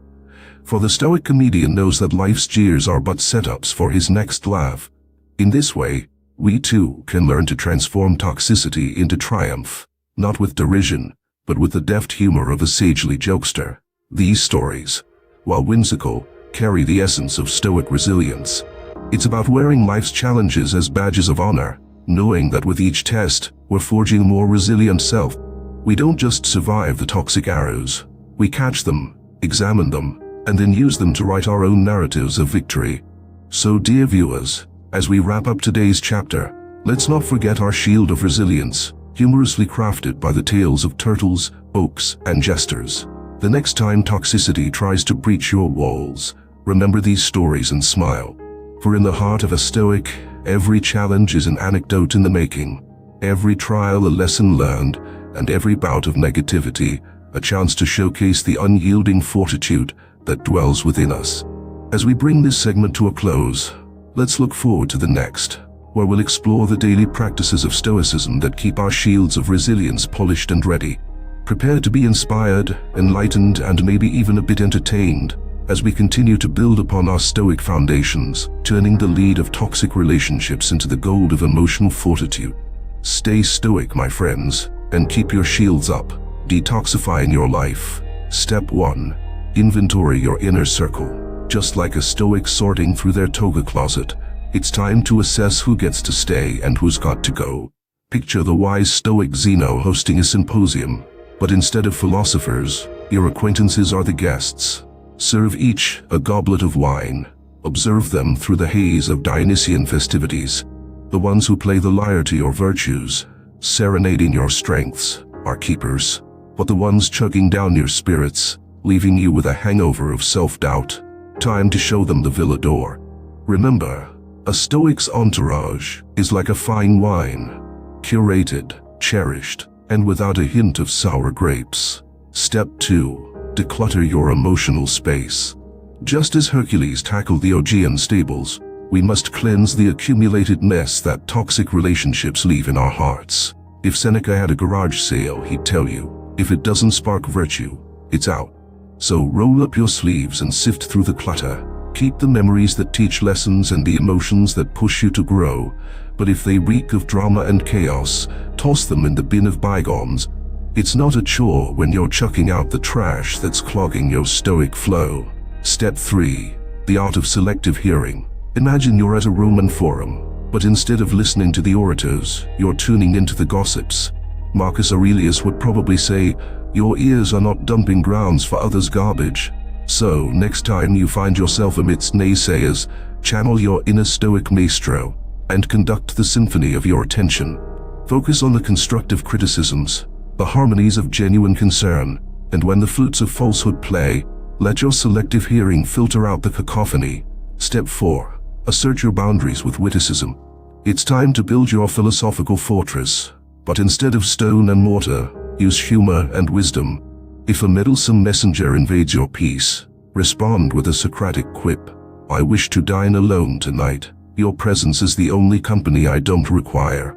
A: For the Stoic comedian knows that life's jeers are but setups for his next laugh. In this way, we too can learn to transform toxicity into triumph, not with derision, but with the deft humor of a sagely jokester. These stories, while whimsical, carry the essence of Stoic resilience. It's about wearing life's challenges as badges of honor, knowing that with each test, we're forging a more resilient self. We don't just survive the toxic arrows, we catch them, examine them, and then use them to write our own narratives of victory. So dear viewers, as we wrap up today's chapter, let's not forget our shield of resilience, humorously crafted by the tales of turtles, oaks, and jesters. The next time toxicity tries to breach your walls, remember these stories and smile. For in the heart of a Stoic, every challenge is an anecdote in the making, every trial a lesson learned, and every bout of negativity a chance to showcase the unyielding fortitude that dwells within us. As we bring this segment to a close, let's look forward to the next, where we'll explore the daily practices of Stoicism that keep our shields of resilience polished and ready. Prepare to be inspired, enlightened, and maybe even a bit entertained as we continue to build upon our Stoic foundations, turning the lead of toxic relationships into the gold of emotional fortitude. Stay Stoic, my friends, and keep your shields up, detoxifying your life. Step 1. Inventory your inner circle. Just like a Stoic sorting through their toga closet, it's time to assess who gets to stay and who's got to go. Picture the wise Stoic Zeno hosting a symposium, but instead of philosophers, your acquaintances are the guests. Serve each a goblet of wine. Observe them through the haze of Dionysian festivities. The ones who play the lyre to your virtues, serenading your strengths, are keepers. But the ones chugging down your spirits, leaving you with a hangover of self-doubt, time to show them the villa door. Remember, a Stoic's entourage is like a fine wine, curated, cherished, and without a hint of sour grapes. Step 2. Declutter your emotional space. Just as Hercules tackled the Augean stables, we must cleanse the accumulated mess that toxic relationships leave in our hearts. If Seneca had a garage sale, he'd tell you, if it doesn't spark virtue, it's out. So roll up your sleeves and sift through the clutter. Keep the memories that teach lessons and the emotions that push you to grow, but if they reek of drama and chaos, toss them in the bin of bygones. It's not a chore when you're chucking out the trash that's clogging your Stoic flow. Step 3. The art of selective hearing. Imagine you're at a Roman forum, but instead of listening to the orators, you're tuning into the gossips. Marcus Aurelius would probably say, your ears are not dumping grounds for others' garbage. So, next time you find yourself amidst naysayers, channel your inner Stoic maestro and conduct the symphony of your attention. Focus on the constructive criticisms, the harmonies of genuine concern, and when the flutes of falsehood play, let your selective hearing filter out the cacophony. Step 4. Assert your boundaries with witticism. It's time to build your philosophical fortress, but instead of stone and mortar, use humor and wisdom. If a meddlesome messenger invades your peace, respond with a Socratic quip. I wish to dine alone tonight. Your presence is the only company I don't require.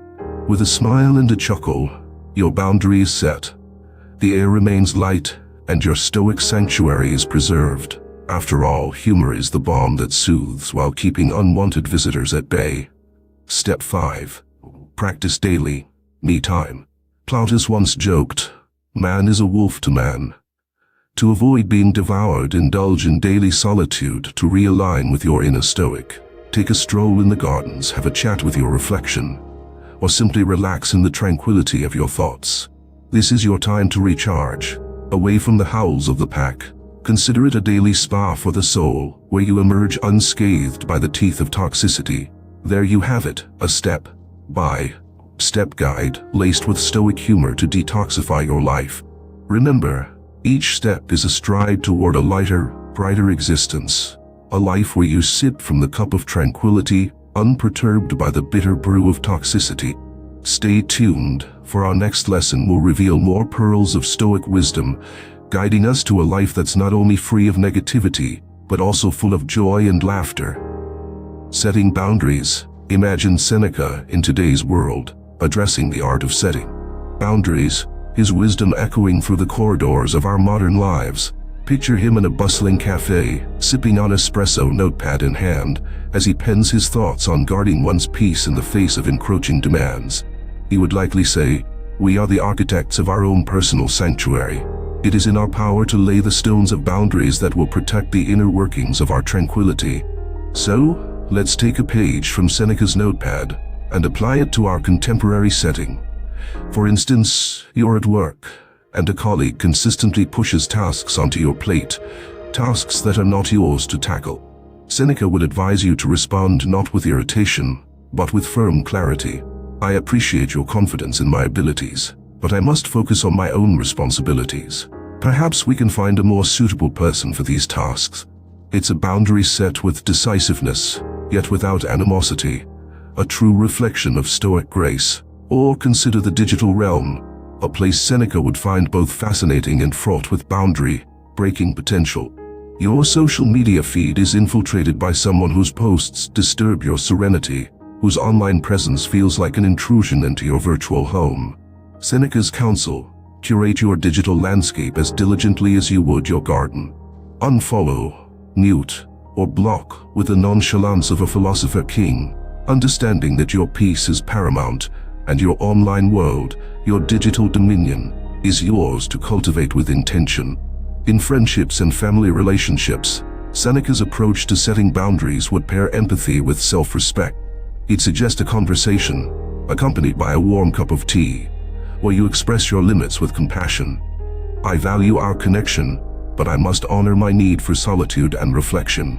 A: With a smile and a chuckle, your boundary is set. The air remains light, and your Stoic sanctuary is preserved. After all, humor is the balm that soothes while keeping unwanted visitors at bay. Step 5. Practice daily. Me time. Plautus once joked, man is a wolf to man. To avoid being devoured, indulge in daily solitude to realign with your inner Stoic. Take a stroll in the gardens, have a chat with your reflection, or simply relax in the tranquility of your thoughts. This is your time to recharge, away from the howls of the pack. Consider it a daily spa for the soul, where you emerge unscathed by the teeth of toxicity. There you have it, a step-by-step guide laced with Stoic humor to detoxify your life. Remember, each step is a stride toward a lighter, brighter existence, a life where you sip from the cup of tranquility, unperturbed by the bitter brew of toxicity. Stay tuned, for our next lesson will reveal more pearls of Stoic wisdom, guiding us to a life that's not only free of negativity, but also full of joy and laughter. Setting boundaries. Imagine Seneca in today's world, addressing the art of setting boundaries, his wisdom echoing through the corridors of our modern lives. Picture him in a bustling cafe, sipping on espresso, notepad in hand, as he pens his thoughts on guarding one's peace in the face of encroaching demands. He would likely say, "We are the architects of our own personal sanctuary. It is in our power to lay the stones of boundaries that will protect the inner workings of our tranquility." So, let's take a page from Seneca's notepad and apply it to our contemporary setting. For instance, you're at work, and a colleague consistently pushes tasks onto your plate, tasks that are not yours to tackle. Seneca would advise you to respond not with irritation, but with firm clarity. "I appreciate your confidence in my abilities, but I must focus on my own responsibilities. Perhaps we can find a more suitable person for these tasks." It's a boundary set with decisiveness, yet without animosity, a true reflection of Stoic grace. Or consider the digital realm, a place Seneca would find both fascinating and fraught with boundary-breaking potential. Your social media feed is infiltrated by someone whose posts disturb your serenity, whose online presence feels like an intrusion into your virtual home. Seneca's counsel: curate your digital landscape as diligently as you would your garden. Unfollow, mute, or block with the nonchalance of a philosopher king, understanding that your peace is paramount, and your online world, your digital dominion, is yours to cultivate with intention. In friendships and family relationships, Seneca's approach to setting boundaries would pair empathy with self-respect. He'd suggest a conversation, accompanied by a warm cup of tea, where you express your limits with compassion. "I value our connection, but I must honor my need for solitude and reflection.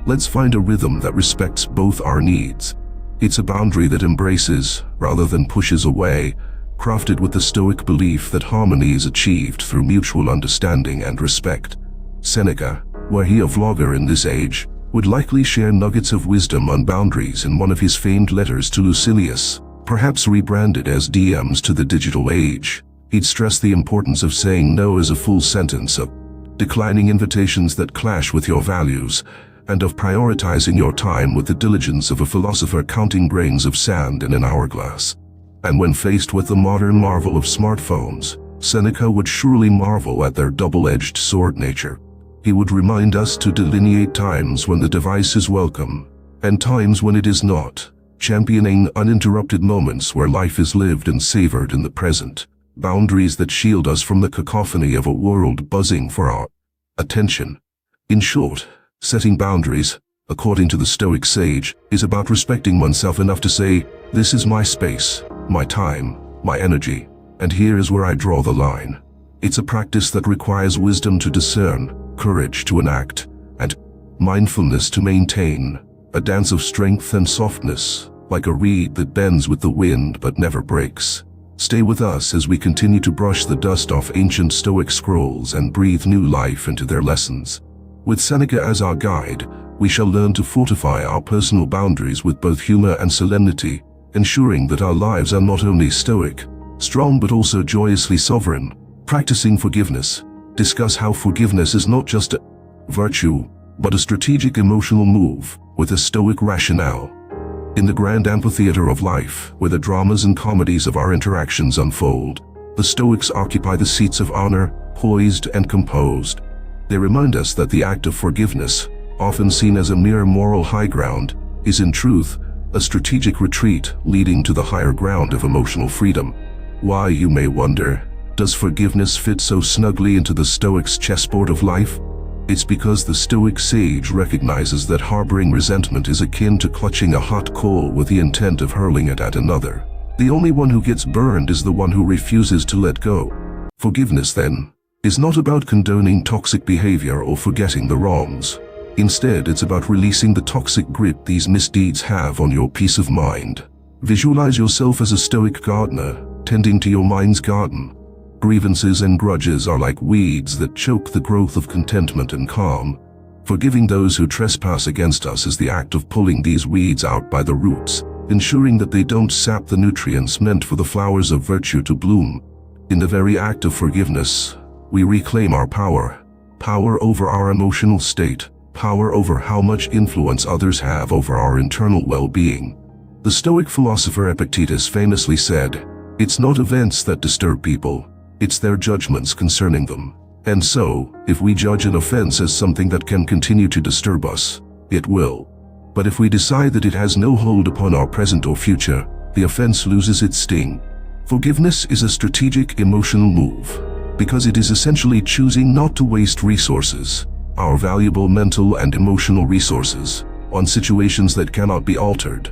A: Let's find a rhythm that respects both our needs." It's a boundary that embraces, rather than pushes away, crafted with the Stoic belief that harmony is achieved through mutual understanding and respect. Seneca, were he a vlogger in this age, would likely share nuggets of wisdom on boundaries in one of his famed letters to Lucilius, perhaps rebranded as DMs to the digital age. He'd stress the importance of saying no as a full sentence, of declining invitations that clash with your values, and of prioritizing your time with the diligence of a philosopher counting grains of sand in an hourglass. And when faced with the modern marvel of smartphones, Seneca would surely marvel at their double-edged sword nature. He would remind us to delineate times when the device is welcome, and times when it is not, championing uninterrupted moments where life is lived and savored in the present, boundaries that shield us from the cacophony of a world buzzing for our attention. In short, setting boundaries, according to the Stoic sage, is about respecting oneself enough to say, "This is my space, my time, my energy, and here is where I draw the line." It's a practice that requires wisdom to discern, courage to enact, and mindfulness to maintain, a dance of strength and softness, like a reed that bends with the wind but never breaks. Stay with us as we continue to brush the dust off ancient Stoic scrolls and breathe new life into their lessons. With Seneca as our guide, we shall learn to fortify our personal boundaries with both humor and solemnity, ensuring that our lives are not only stoic, strong but also joyously sovereign. Practicing forgiveness. Discuss how forgiveness is not just a virtue, but a strategic emotional move with a Stoic rationale. In the grand amphitheater of life, where the dramas and comedies of our interactions unfold, the Stoics occupy the seats of honor, poised and composed. They remind us that the act of forgiveness, often seen as a mere moral high ground, is in truth a strategic retreat leading to the higher ground of emotional freedom. Why, you may wonder, does forgiveness fit so snugly into the Stoic's chessboard of life? It's because the Stoic sage recognizes that harboring resentment is akin to clutching a hot coal with the intent of hurling it at another. The only one who gets burned is the one who refuses to let go. Forgiveness, then, is not about condoning toxic behavior or forgetting the wrongs. Instead, it's about releasing the toxic grip these misdeeds have on your peace of mind. Visualize yourself as a Stoic gardener, tending to your mind's garden. Grievances and grudges are like weeds that choke the growth of contentment and calm. Forgiving those who trespass against us is the act of pulling these weeds out by the roots, ensuring that they don't sap the nutrients meant for the flowers of virtue to bloom. In the very act of forgiveness, we reclaim our power over our emotional state, power over how much influence others have over our internal well-being. The Stoic philosopher Epictetus famously said, "It's not events that disturb people, it's their judgments concerning them." And so, if we judge an offense as something that can continue to disturb us, it will. But if we decide that it has no hold upon our present or future, the offense loses its sting. Forgiveness is a strategic emotional move, because it is essentially choosing not to waste resources, our valuable mental and emotional resources, on situations that cannot be altered.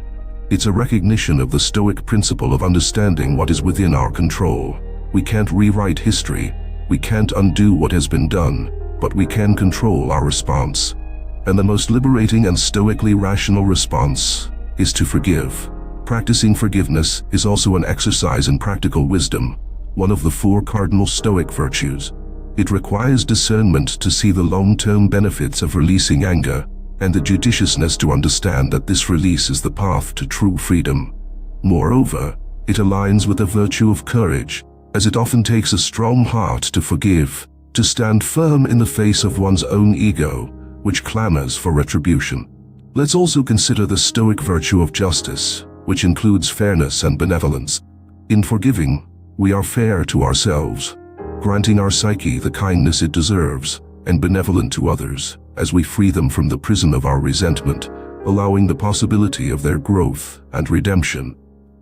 A: It's a recognition of the Stoic principle of understanding what is within our control. We can't rewrite history, we can't undo what has been done, but we can control our response. And the most liberating and stoically rational response is to forgive. Practicing forgiveness is also an exercise in practical wisdom, one of the 4 cardinal Stoic virtues. It requires discernment to see the long-term benefits of releasing anger, and the judiciousness to understand that this release is the path to true freedom. Moreover, it aligns with the virtue of courage, as it often takes a strong heart to forgive, to stand firm in the face of one's own ego, which clamors for retribution. Let's also consider the Stoic virtue of justice, which includes fairness and benevolence. In forgiving, we are fair to ourselves, granting our psyche the kindness it deserves, and benevolent to others, as we free them from the prison of our resentment, allowing the possibility of their growth and redemption.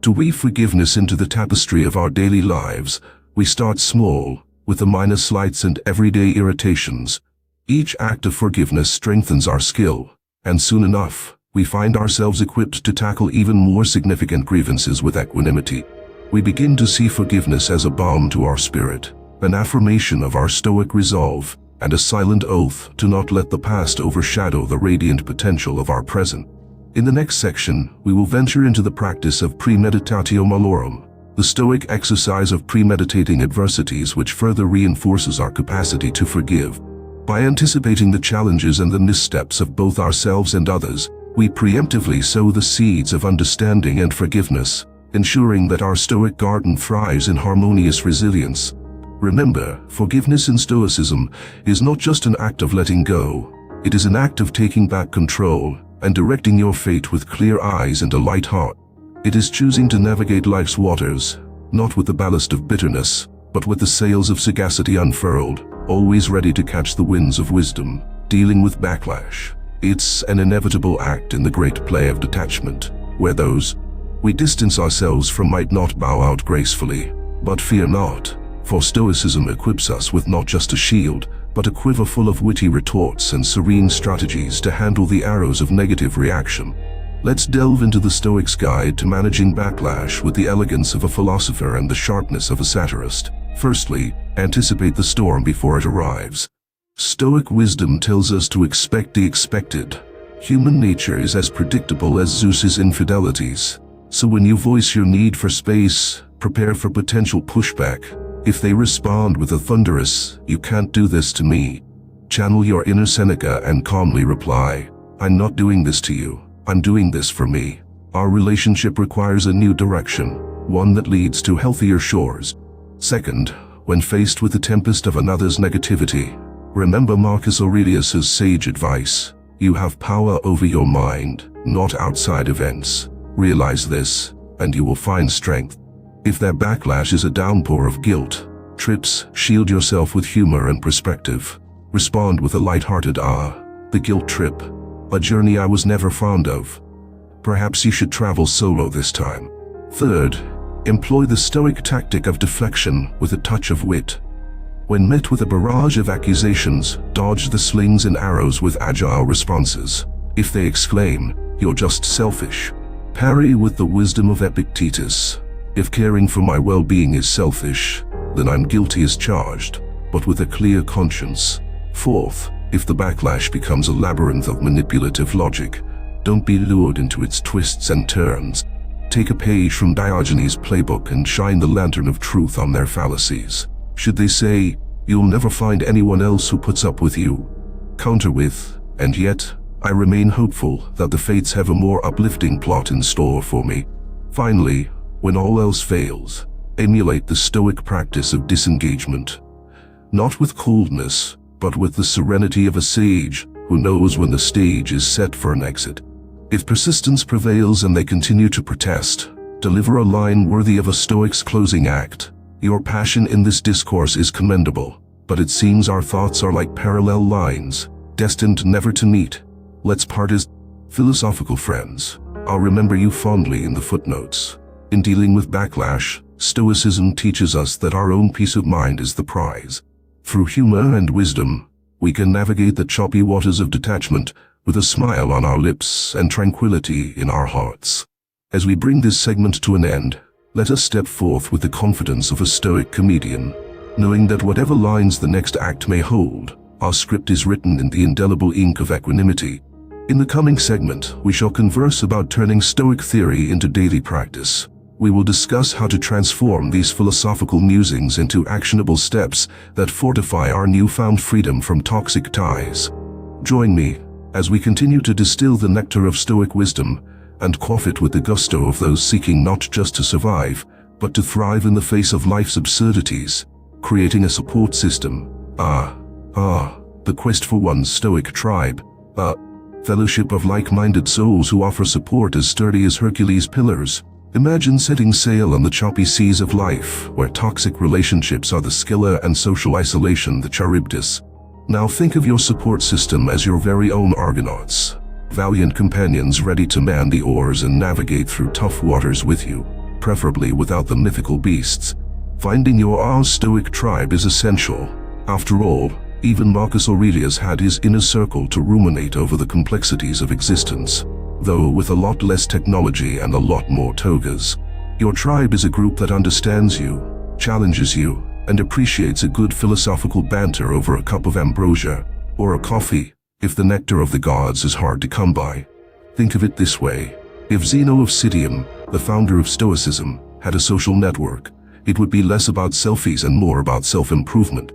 A: To weave forgiveness into the tapestry of our daily lives, we start small, with the minor slights and everyday irritations. Each act of forgiveness strengthens our skill, and soon enough, we find ourselves equipped to tackle even more significant grievances with equanimity. We begin to see forgiveness as a balm to our spirit, an affirmation of our Stoic resolve, and a silent oath to not let the past overshadow the radiant potential of our present. In the next section, we will venture into the practice of premeditatio malorum, the Stoic exercise of premeditating adversities, which further reinforces our capacity to forgive. By anticipating the challenges and the missteps of both ourselves and others, we preemptively sow the seeds of understanding and forgiveness, ensuring that our Stoic garden thrives in harmonious resilience. Remember, forgiveness in Stoicism is not just an act of letting go, it is an act of taking back control and directing your fate with clear eyes and a light heart. It is choosing to navigate life's waters, not with the ballast of bitterness, but with the sails of sagacity unfurled, always ready to catch the winds of wisdom, dealing with backlash. It's an inevitable act in the great play of detachment, where those we distance ourselves from might not bow out gracefully. But fear not, for Stoicism equips us with not just a shield, but a quiver full of witty retorts and serene strategies to handle the arrows of negative reaction. Let's delve into the Stoic's guide to managing backlash with the elegance of a philosopher and the sharpness of a satirist. Firstly, anticipate the storm before it arrives. Stoic wisdom tells us to expect the expected. Human nature is as predictable as Zeus's infidelities. So when you voice your need for space, prepare for potential pushback. If they respond with a thunderous, "You can't do this to me," channel your inner Seneca and calmly reply, "I'm not doing this to you, I'm doing this for me." Our relationship requires a new direction, one that leads to healthier shores. Second, when faced with the tempest of another's negativity, remember Marcus Aurelius's sage advice: you have power over your mind, not outside events. Realize this, and you will find strength. If their backlash is a downpour of guilt, trips, shield yourself with humor and perspective. Respond with a light-hearted the guilt trip, a journey I was never fond of. Perhaps you should travel solo this time. Third, employ the Stoic tactic of deflection with a touch of wit. When met with a barrage of accusations, dodge the slings and arrows with agile responses. If they exclaim, "You're just selfish," parry with the wisdom of Epictetus. "If caring for my well-being is selfish, then I'm guilty as charged, but with a clear conscience." Fourth, if the backlash becomes a labyrinth of manipulative logic, don't be lured into its twists and turns. Take a page from Diogenes' playbook and shine the lantern of truth on their fallacies. Should they say, "You'll never find anyone else who puts up with you," counter with, "And yet, I remain hopeful that the fates have a more uplifting plot in store for me." Finally, when all else fails, emulate the Stoic practice of disengagement. Not with coldness, but with the serenity of a sage, who knows when the stage is set for an exit. If persistence prevails and they continue to protest, deliver a line worthy of a Stoic's closing act. Your passion in this discourse is commendable, but it seems our thoughts are like parallel lines, destined never to meet. Let's part as philosophical friends. I'll remember you fondly in the footnotes. In dealing with backlash, Stoicism teaches us that our own peace of mind is the prize. Through humor and wisdom, we can navigate the choppy waters of detachment with a smile on our lips and tranquility in our hearts. As we bring this segment to an end, let us step forth with the confidence of a Stoic comedian, knowing that whatever lines the next act may hold, our script is written in the indelible ink of equanimity. In the coming segment, we shall converse about turning Stoic theory into daily practice. We will discuss how to transform these philosophical musings into actionable steps that fortify our newfound freedom from toxic ties. Join me as we continue to distill the nectar of Stoic wisdom and quaff it with the gusto of those seeking not just to survive, but to thrive in the face of life's absurdities, creating a support system. The quest for one's Stoic tribe. Fellowship of like-minded souls who offer support as sturdy as Hercules' pillars. Imagine setting sail on the choppy seas of life, where toxic relationships are the Scylla and social isolation the Charybdis. Now think of your support system as your very own Argonauts, valiant companions ready to man the oars and navigate through tough waters with you, preferably without the mythical beasts. Finding your Stoic tribe is essential. After all, even Marcus Aurelius had his inner circle to ruminate over the complexities of existence, though with a lot less technology and a lot more togas. Your tribe is a group that understands you, challenges you, and appreciates a good philosophical banter over a cup of ambrosia, or a coffee, if the nectar of the gods is hard to come by. Think of it this way: if Zeno of Citium, the founder of Stoicism, had a social network, it would be less about selfies and more about self-improvement.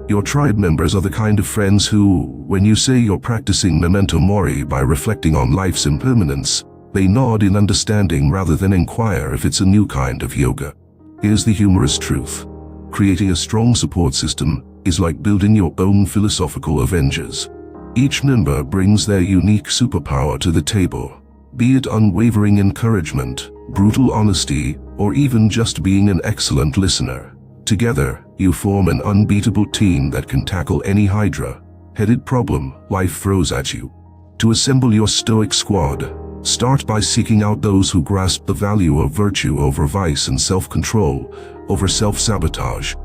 A: Your tribe members are the kind of friends who, when you say you're practicing memento mori by reflecting on life's impermanence, they nod in understanding rather than inquire if it's a new kind of yoga. Here's the humorous truth: creating a strong support system is like building your own philosophical Avengers. Each member brings their unique superpower to the table, be it unwavering encouragement, brutal honesty, or even just being an excellent listener. Together, you form an unbeatable team that can tackle any hydra-headed problem life throws at you. To assemble your Stoic squad, start by seeking out those who grasp the value of virtue over vice and self-control over self-sabotage.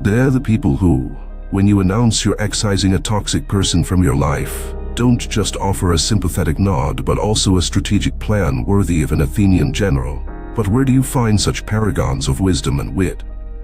A: They're the people who, when you announce you're excising a toxic person from your life, don't just offer a sympathetic nod but also a strategic plan worthy of an Athenian general. But where do you find such paragons of wisdom and wit?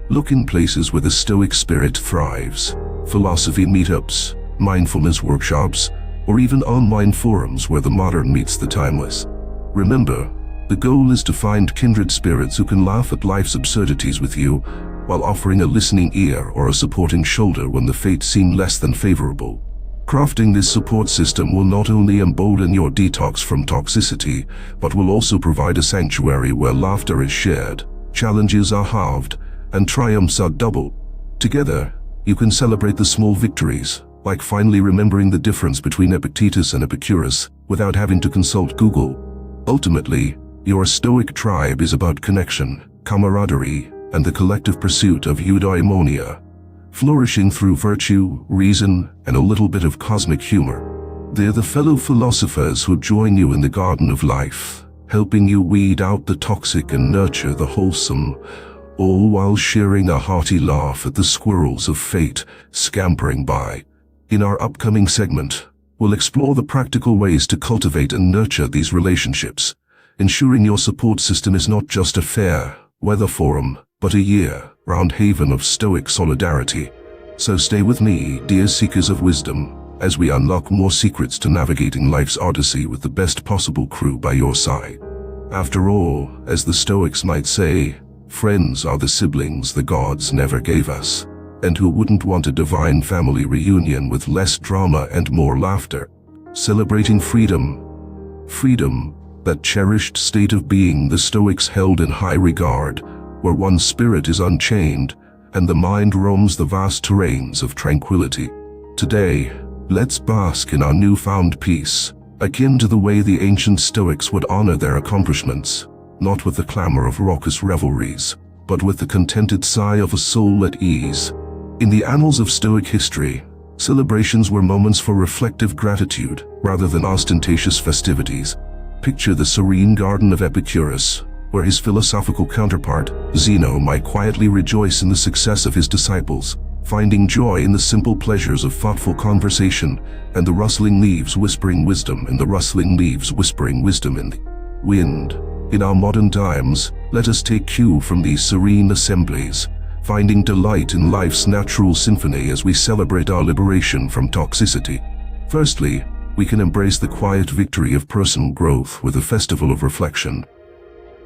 A: Look in places where the Stoic spirit thrives: philosophy meetups, mindfulness workshops, or even online forums where the modern meets the timeless. Remember, the goal is to find kindred spirits who can laugh at life's absurdities with you, while offering a listening ear or a supporting shoulder when the fates seem less than favorable. Crafting this support system will not only embolden your detox from toxicity, but will also provide a sanctuary where laughter is shared, challenges are halved, and triumphs are doubled. Together, you can celebrate the small victories, like finally remembering the difference between Epictetus and Epicurus without having to consult Google. Ultimately, your Stoic tribe is about connection, camaraderie, and the collective pursuit of eudaimonia, flourishing through virtue, reason, and a little bit of cosmic humor. They're the fellow philosophers who join you in the garden of life, helping you weed out the toxic and nurture the wholesome, all while sharing a hearty laugh at the squirrels of fate scampering by. In our upcoming segment, we'll explore the practical ways to cultivate and nurture these relationships, ensuring your support system is not just a fair weather forum, but a year-round haven of Stoic solidarity. So stay with me, dear seekers of wisdom, as we unlock more secrets to navigating life's odyssey with the best possible crew by your side. After all, as the Stoics might say, friends are the siblings the gods never gave us, and who wouldn't want a divine family reunion with less drama and more laughter? Celebrating freedom, that cherished state of being the Stoics held in high regard, where one's spirit is unchained and the mind roams the vast terrains of tranquility. Today, Let's bask in our newfound peace, akin to the way the ancient Stoics would honor their accomplishments, not with the clamor of raucous revelries, but with the contented sigh of a soul at ease. In the annals of Stoic history, celebrations were moments for reflective gratitude rather than ostentatious festivities. Picture the serene garden of Epicurus, where his philosophical counterpart, Zeno, might quietly rejoice in the success of his disciples, finding joy in the simple pleasures of thoughtful conversation and the rustling leaves whispering wisdom in the wind. In our modern times, let us take cue from these serene assemblies, finding delight in life's natural symphony as we celebrate our liberation from toxicity. Firstly, we can embrace the quiet victory of personal growth with a festival of reflection.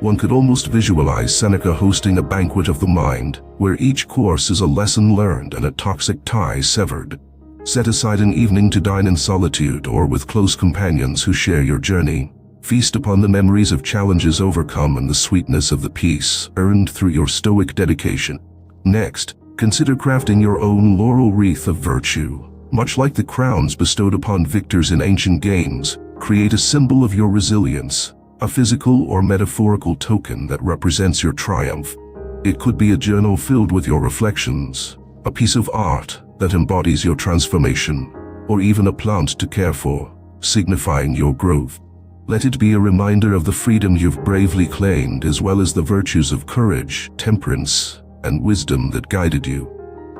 A: One could almost visualize Seneca hosting a banquet of the mind, where each course is a lesson learned and a toxic tie severed. Set aside an evening to dine in solitude or with close companions who share your journey. Feast upon the memories of challenges overcome and the sweetness of the peace earned through your Stoic dedication. Next, consider crafting your own laurel wreath of virtue. Much like the crowns bestowed upon victors in ancient games, create a symbol of your resilience, a physical or metaphorical token that represents your triumph. It could be a journal filled with your reflections, a piece of art that embodies your transformation, or even a plant to care for, signifying your growth. Let it be a reminder of the freedom you've bravely claimed, as well as the virtues of courage, temperance, and wisdom that guided you.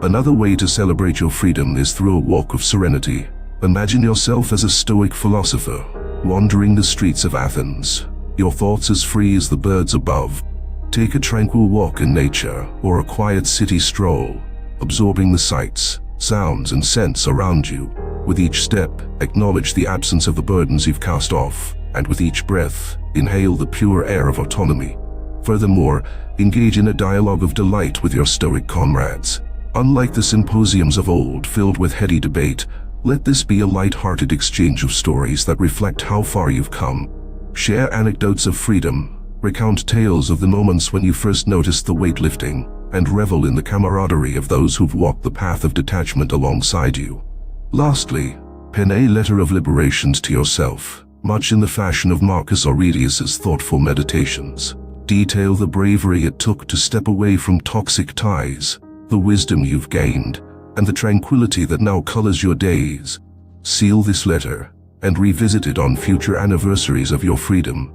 A: Another way to celebrate your freedom is through a walk of serenity. Imagine yourself as a Stoic philosopher, wandering the streets of Athens, your thoughts as free as the birds above. Take a tranquil walk in nature or a quiet city stroll, absorbing the sights, sounds, and scents around you. With each step, acknowledge the absence of the burdens you've cast off, and with each breath, inhale the pure air of autonomy. Furthermore, engage in a dialogue of delight with your Stoic comrades. Unlike the symposiums of old filled with heady debate, let this be a light-hearted exchange of stories that reflect how far you've come. Share anecdotes of freedom, recount tales of the moments when you first noticed the weightlifting, and revel in the camaraderie of those who've walked the path of detachment alongside you. Lastly, pen a letter of liberations to yourself, much in the fashion of Marcus Aurelius's thoughtful meditations. Detail the bravery it took to step away from toxic ties, the wisdom you've gained, and the tranquility that now colors your days. Seal this letter and revisit it on future anniversaries of your freedom,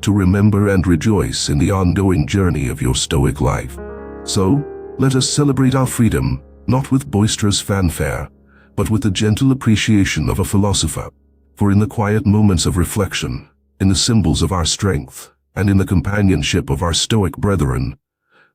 A: to remember and rejoice in the ongoing journey of your Stoic life. So, let us celebrate our freedom, not with boisterous fanfare, but with the gentle appreciation of a philosopher. For in the quiet moments of reflection, in the symbols of our strength, and in the companionship of our Stoic brethren,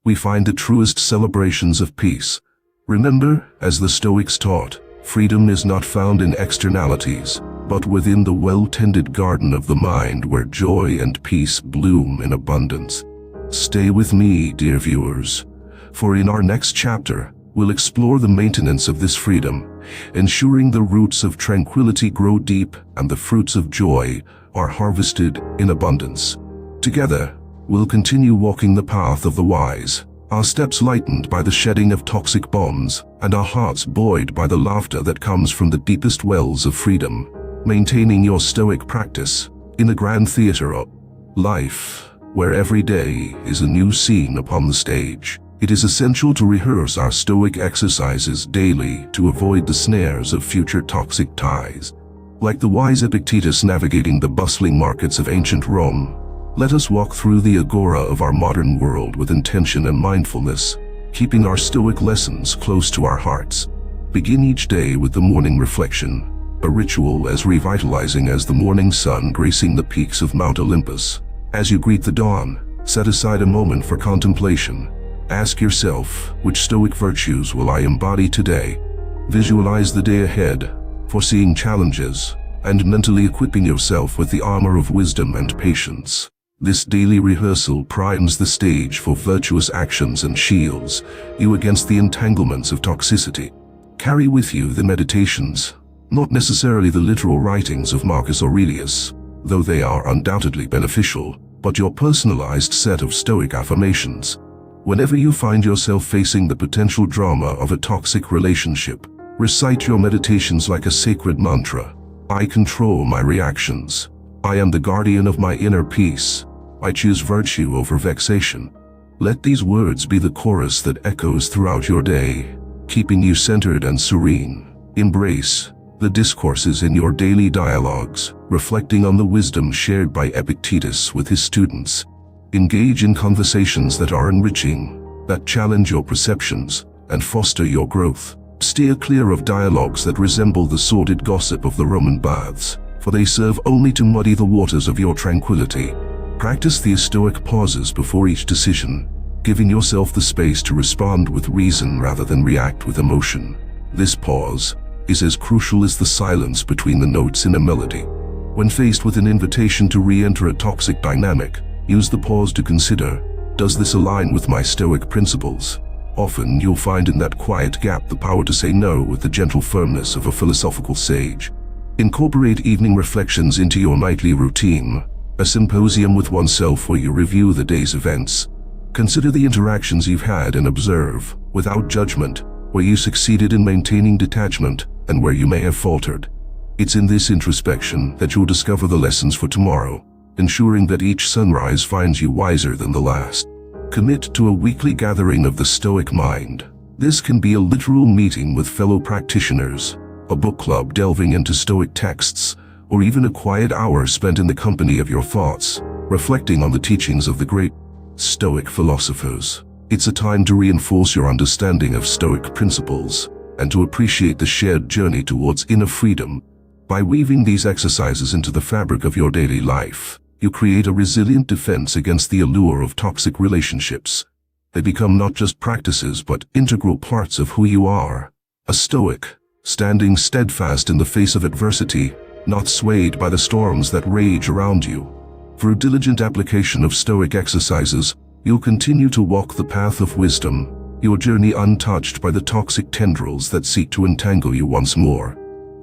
A: we find the truest celebrations of peace. Remember, as the Stoics taught, freedom is not found in externalities, but within the well-tended garden of the mind where joy and peace bloom in abundance. Stay with me, dear viewers, for in our next chapter, we'll explore the maintenance of this freedom, ensuring the roots of tranquility grow deep and the fruits of joy are harvested in abundance. Together, we'll continue walking the path of the wise, our steps lightened by the shedding of toxic bonds, and our hearts buoyed by the laughter that comes from the deepest wells of freedom. Maintaining your Stoic practice in the grand theater of life, where every day is a new scene upon the stage. It is essential to rehearse our Stoic exercises daily to avoid the snares of future toxic ties. Like the wise Epictetus navigating the bustling markets of ancient Rome, let us walk through the agora of our modern world with intention and mindfulness, keeping our Stoic lessons close to our hearts. Begin each day with the morning reflection, a ritual as revitalizing as the morning sun gracing the peaks of Mount Olympus. As you greet the dawn, set aside a moment for contemplation. Ask yourself, which Stoic virtues will I embody today? Visualize the day ahead, foreseeing challenges, and mentally equipping yourself with the armor of wisdom and patience. This daily rehearsal primes the stage for virtuous actions and shields you against the entanglements of toxicity. Carry with you the meditations, not necessarily the literal writings of Marcus Aurelius, though they are undoubtedly beneficial, but your personalized set of Stoic affirmations. Whenever you find yourself facing the potential drama of a toxic relationship, Recite your meditations like a sacred mantra. I control my reactions. I am the guardian of my inner peace. I choose virtue over vexation. Let these words be the chorus that echoes throughout your day, keeping you centered and serene. Embrace the discourses in your daily dialogues, reflecting on the wisdom shared by Epictetus with his students. Engage in conversations that are enriching, that challenge your perceptions, and foster your growth. Steer clear of dialogues that resemble the sordid gossip of the Roman baths, for they serve only to muddy the waters of your tranquility. Practice the Stoic pauses before each decision, giving yourself the space to respond with reason rather than react with emotion. This pause is as crucial as the silence between the notes in a melody. When faced with an invitation to re-enter a toxic dynamic, use the pause to consider, does this align with my Stoic principles? Often you'll find in that quiet gap the power to say no with the gentle firmness of a philosophical sage. Incorporate evening reflections into your nightly routine, a symposium with oneself where you review the day's events. Consider the interactions you've had and observe, without judgment, where you succeeded in maintaining detachment and where you may have faltered. It's in this introspection that you'll discover the lessons for tomorrow, ensuring that each sunrise finds you wiser than the last. Commit to a weekly gathering of the Stoic mind. This can be a literal meeting with fellow practitioners, a book club delving into Stoic texts, or even a quiet hour spent in the company of your thoughts, reflecting on the teachings of the great Stoic philosophers. It's a time to reinforce your understanding of Stoic principles and to appreciate the shared journey towards inner freedom. By weaving these exercises into the fabric of your daily life, you create a resilient defense against the allure of toxic relationships. They become not just practices but integral parts of who you are. A Stoic, standing steadfast in the face of adversity, not swayed by the storms that rage around you. Through diligent application of Stoic exercises, you'll continue to walk the path of wisdom, your journey untouched by the toxic tendrils that seek to entangle you once more.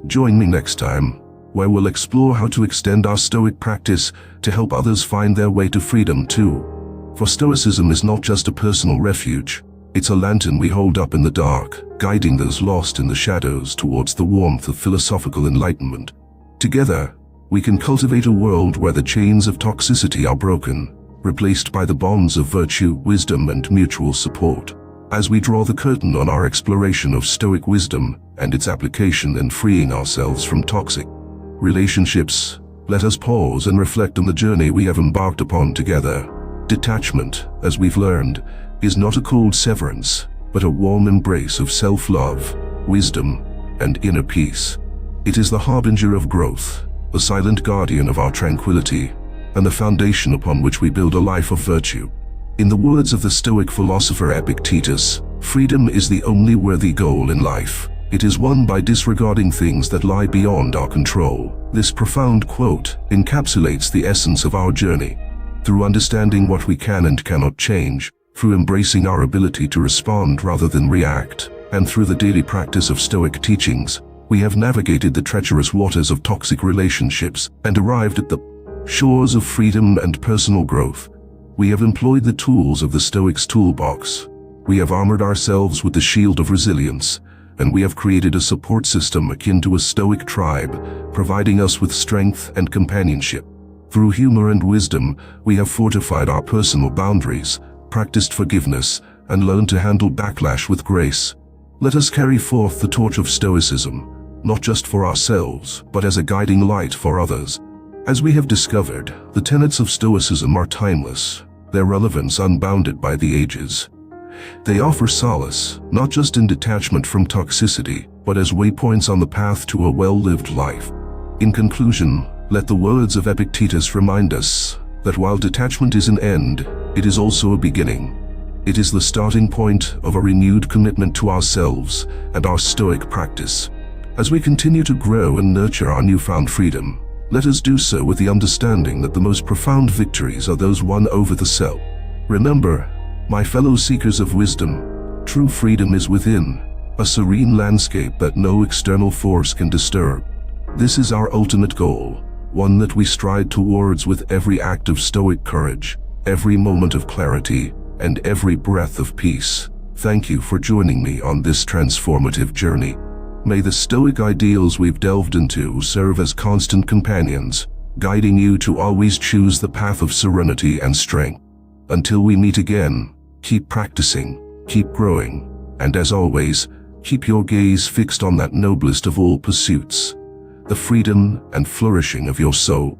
A: Join me next time, where we'll explore how to extend our Stoic practice to help others find their way to freedom too. For Stoicism is not just a personal refuge, it's a lantern we hold up in the dark, guiding those lost in the shadows towards the warmth of philosophical enlightenment. Together, we can cultivate a world where the chains of toxicity are broken, replaced by the bonds of virtue, wisdom, and mutual support. As we draw the curtain on our exploration of Stoic wisdom and its application in freeing ourselves from toxic relationships, let us pause and reflect on the journey we have embarked upon together. Detachment, as we've learned, is not a cold severance, but a warm embrace of self-love, wisdom, and inner peace. It is the harbinger of growth, the silent guardian of our tranquility, and the foundation upon which we build a life of virtue. In the words of the Stoic philosopher Epictetus, freedom is the only worthy goal in life. It is won by disregarding things that lie beyond our control. This profound quote encapsulates the essence of our journey. Through understanding what we can and cannot change, through embracing our ability to respond rather than react, and through the daily practice of Stoic teachings, we have navigated the treacherous waters of toxic relationships and arrived at the shores of freedom and personal growth. We have employed the tools of the Stoics' toolbox. We have armored ourselves with the shield of resilience, and we have created a support system akin to a Stoic tribe, providing us with strength and companionship. Through humor and wisdom, we have fortified our personal boundaries, practiced forgiveness, and learned to handle backlash with grace. Let us carry forth the torch of Stoicism, not just for ourselves, but as a guiding light for others. As we have discovered, the tenets of Stoicism are timeless, their relevance unbounded by the ages. They offer solace, not just in detachment from toxicity, but as waypoints on the path to a well-lived life. In conclusion, let the words of Epictetus remind us that while detachment is an end, it is also a beginning. It is the starting point of a renewed commitment to ourselves and our Stoic practice. As we continue to grow and nurture our newfound freedom, let us do so with the understanding that the most profound victories are those won over the self. Remember, my fellow seekers of wisdom, true freedom is within, a serene landscape that no external force can disturb. This is our ultimate goal, one that we stride towards with every act of Stoic courage, every moment of clarity, and every breath of peace. Thank you for joining me on this transformative journey. May the Stoic ideals we've delved into serve as constant companions, guiding you to always choose the path of serenity and strength. Until we meet again, keep practicing, keep growing, and as always, keep your gaze fixed on that noblest of all pursuits, the freedom and flourishing of your soul.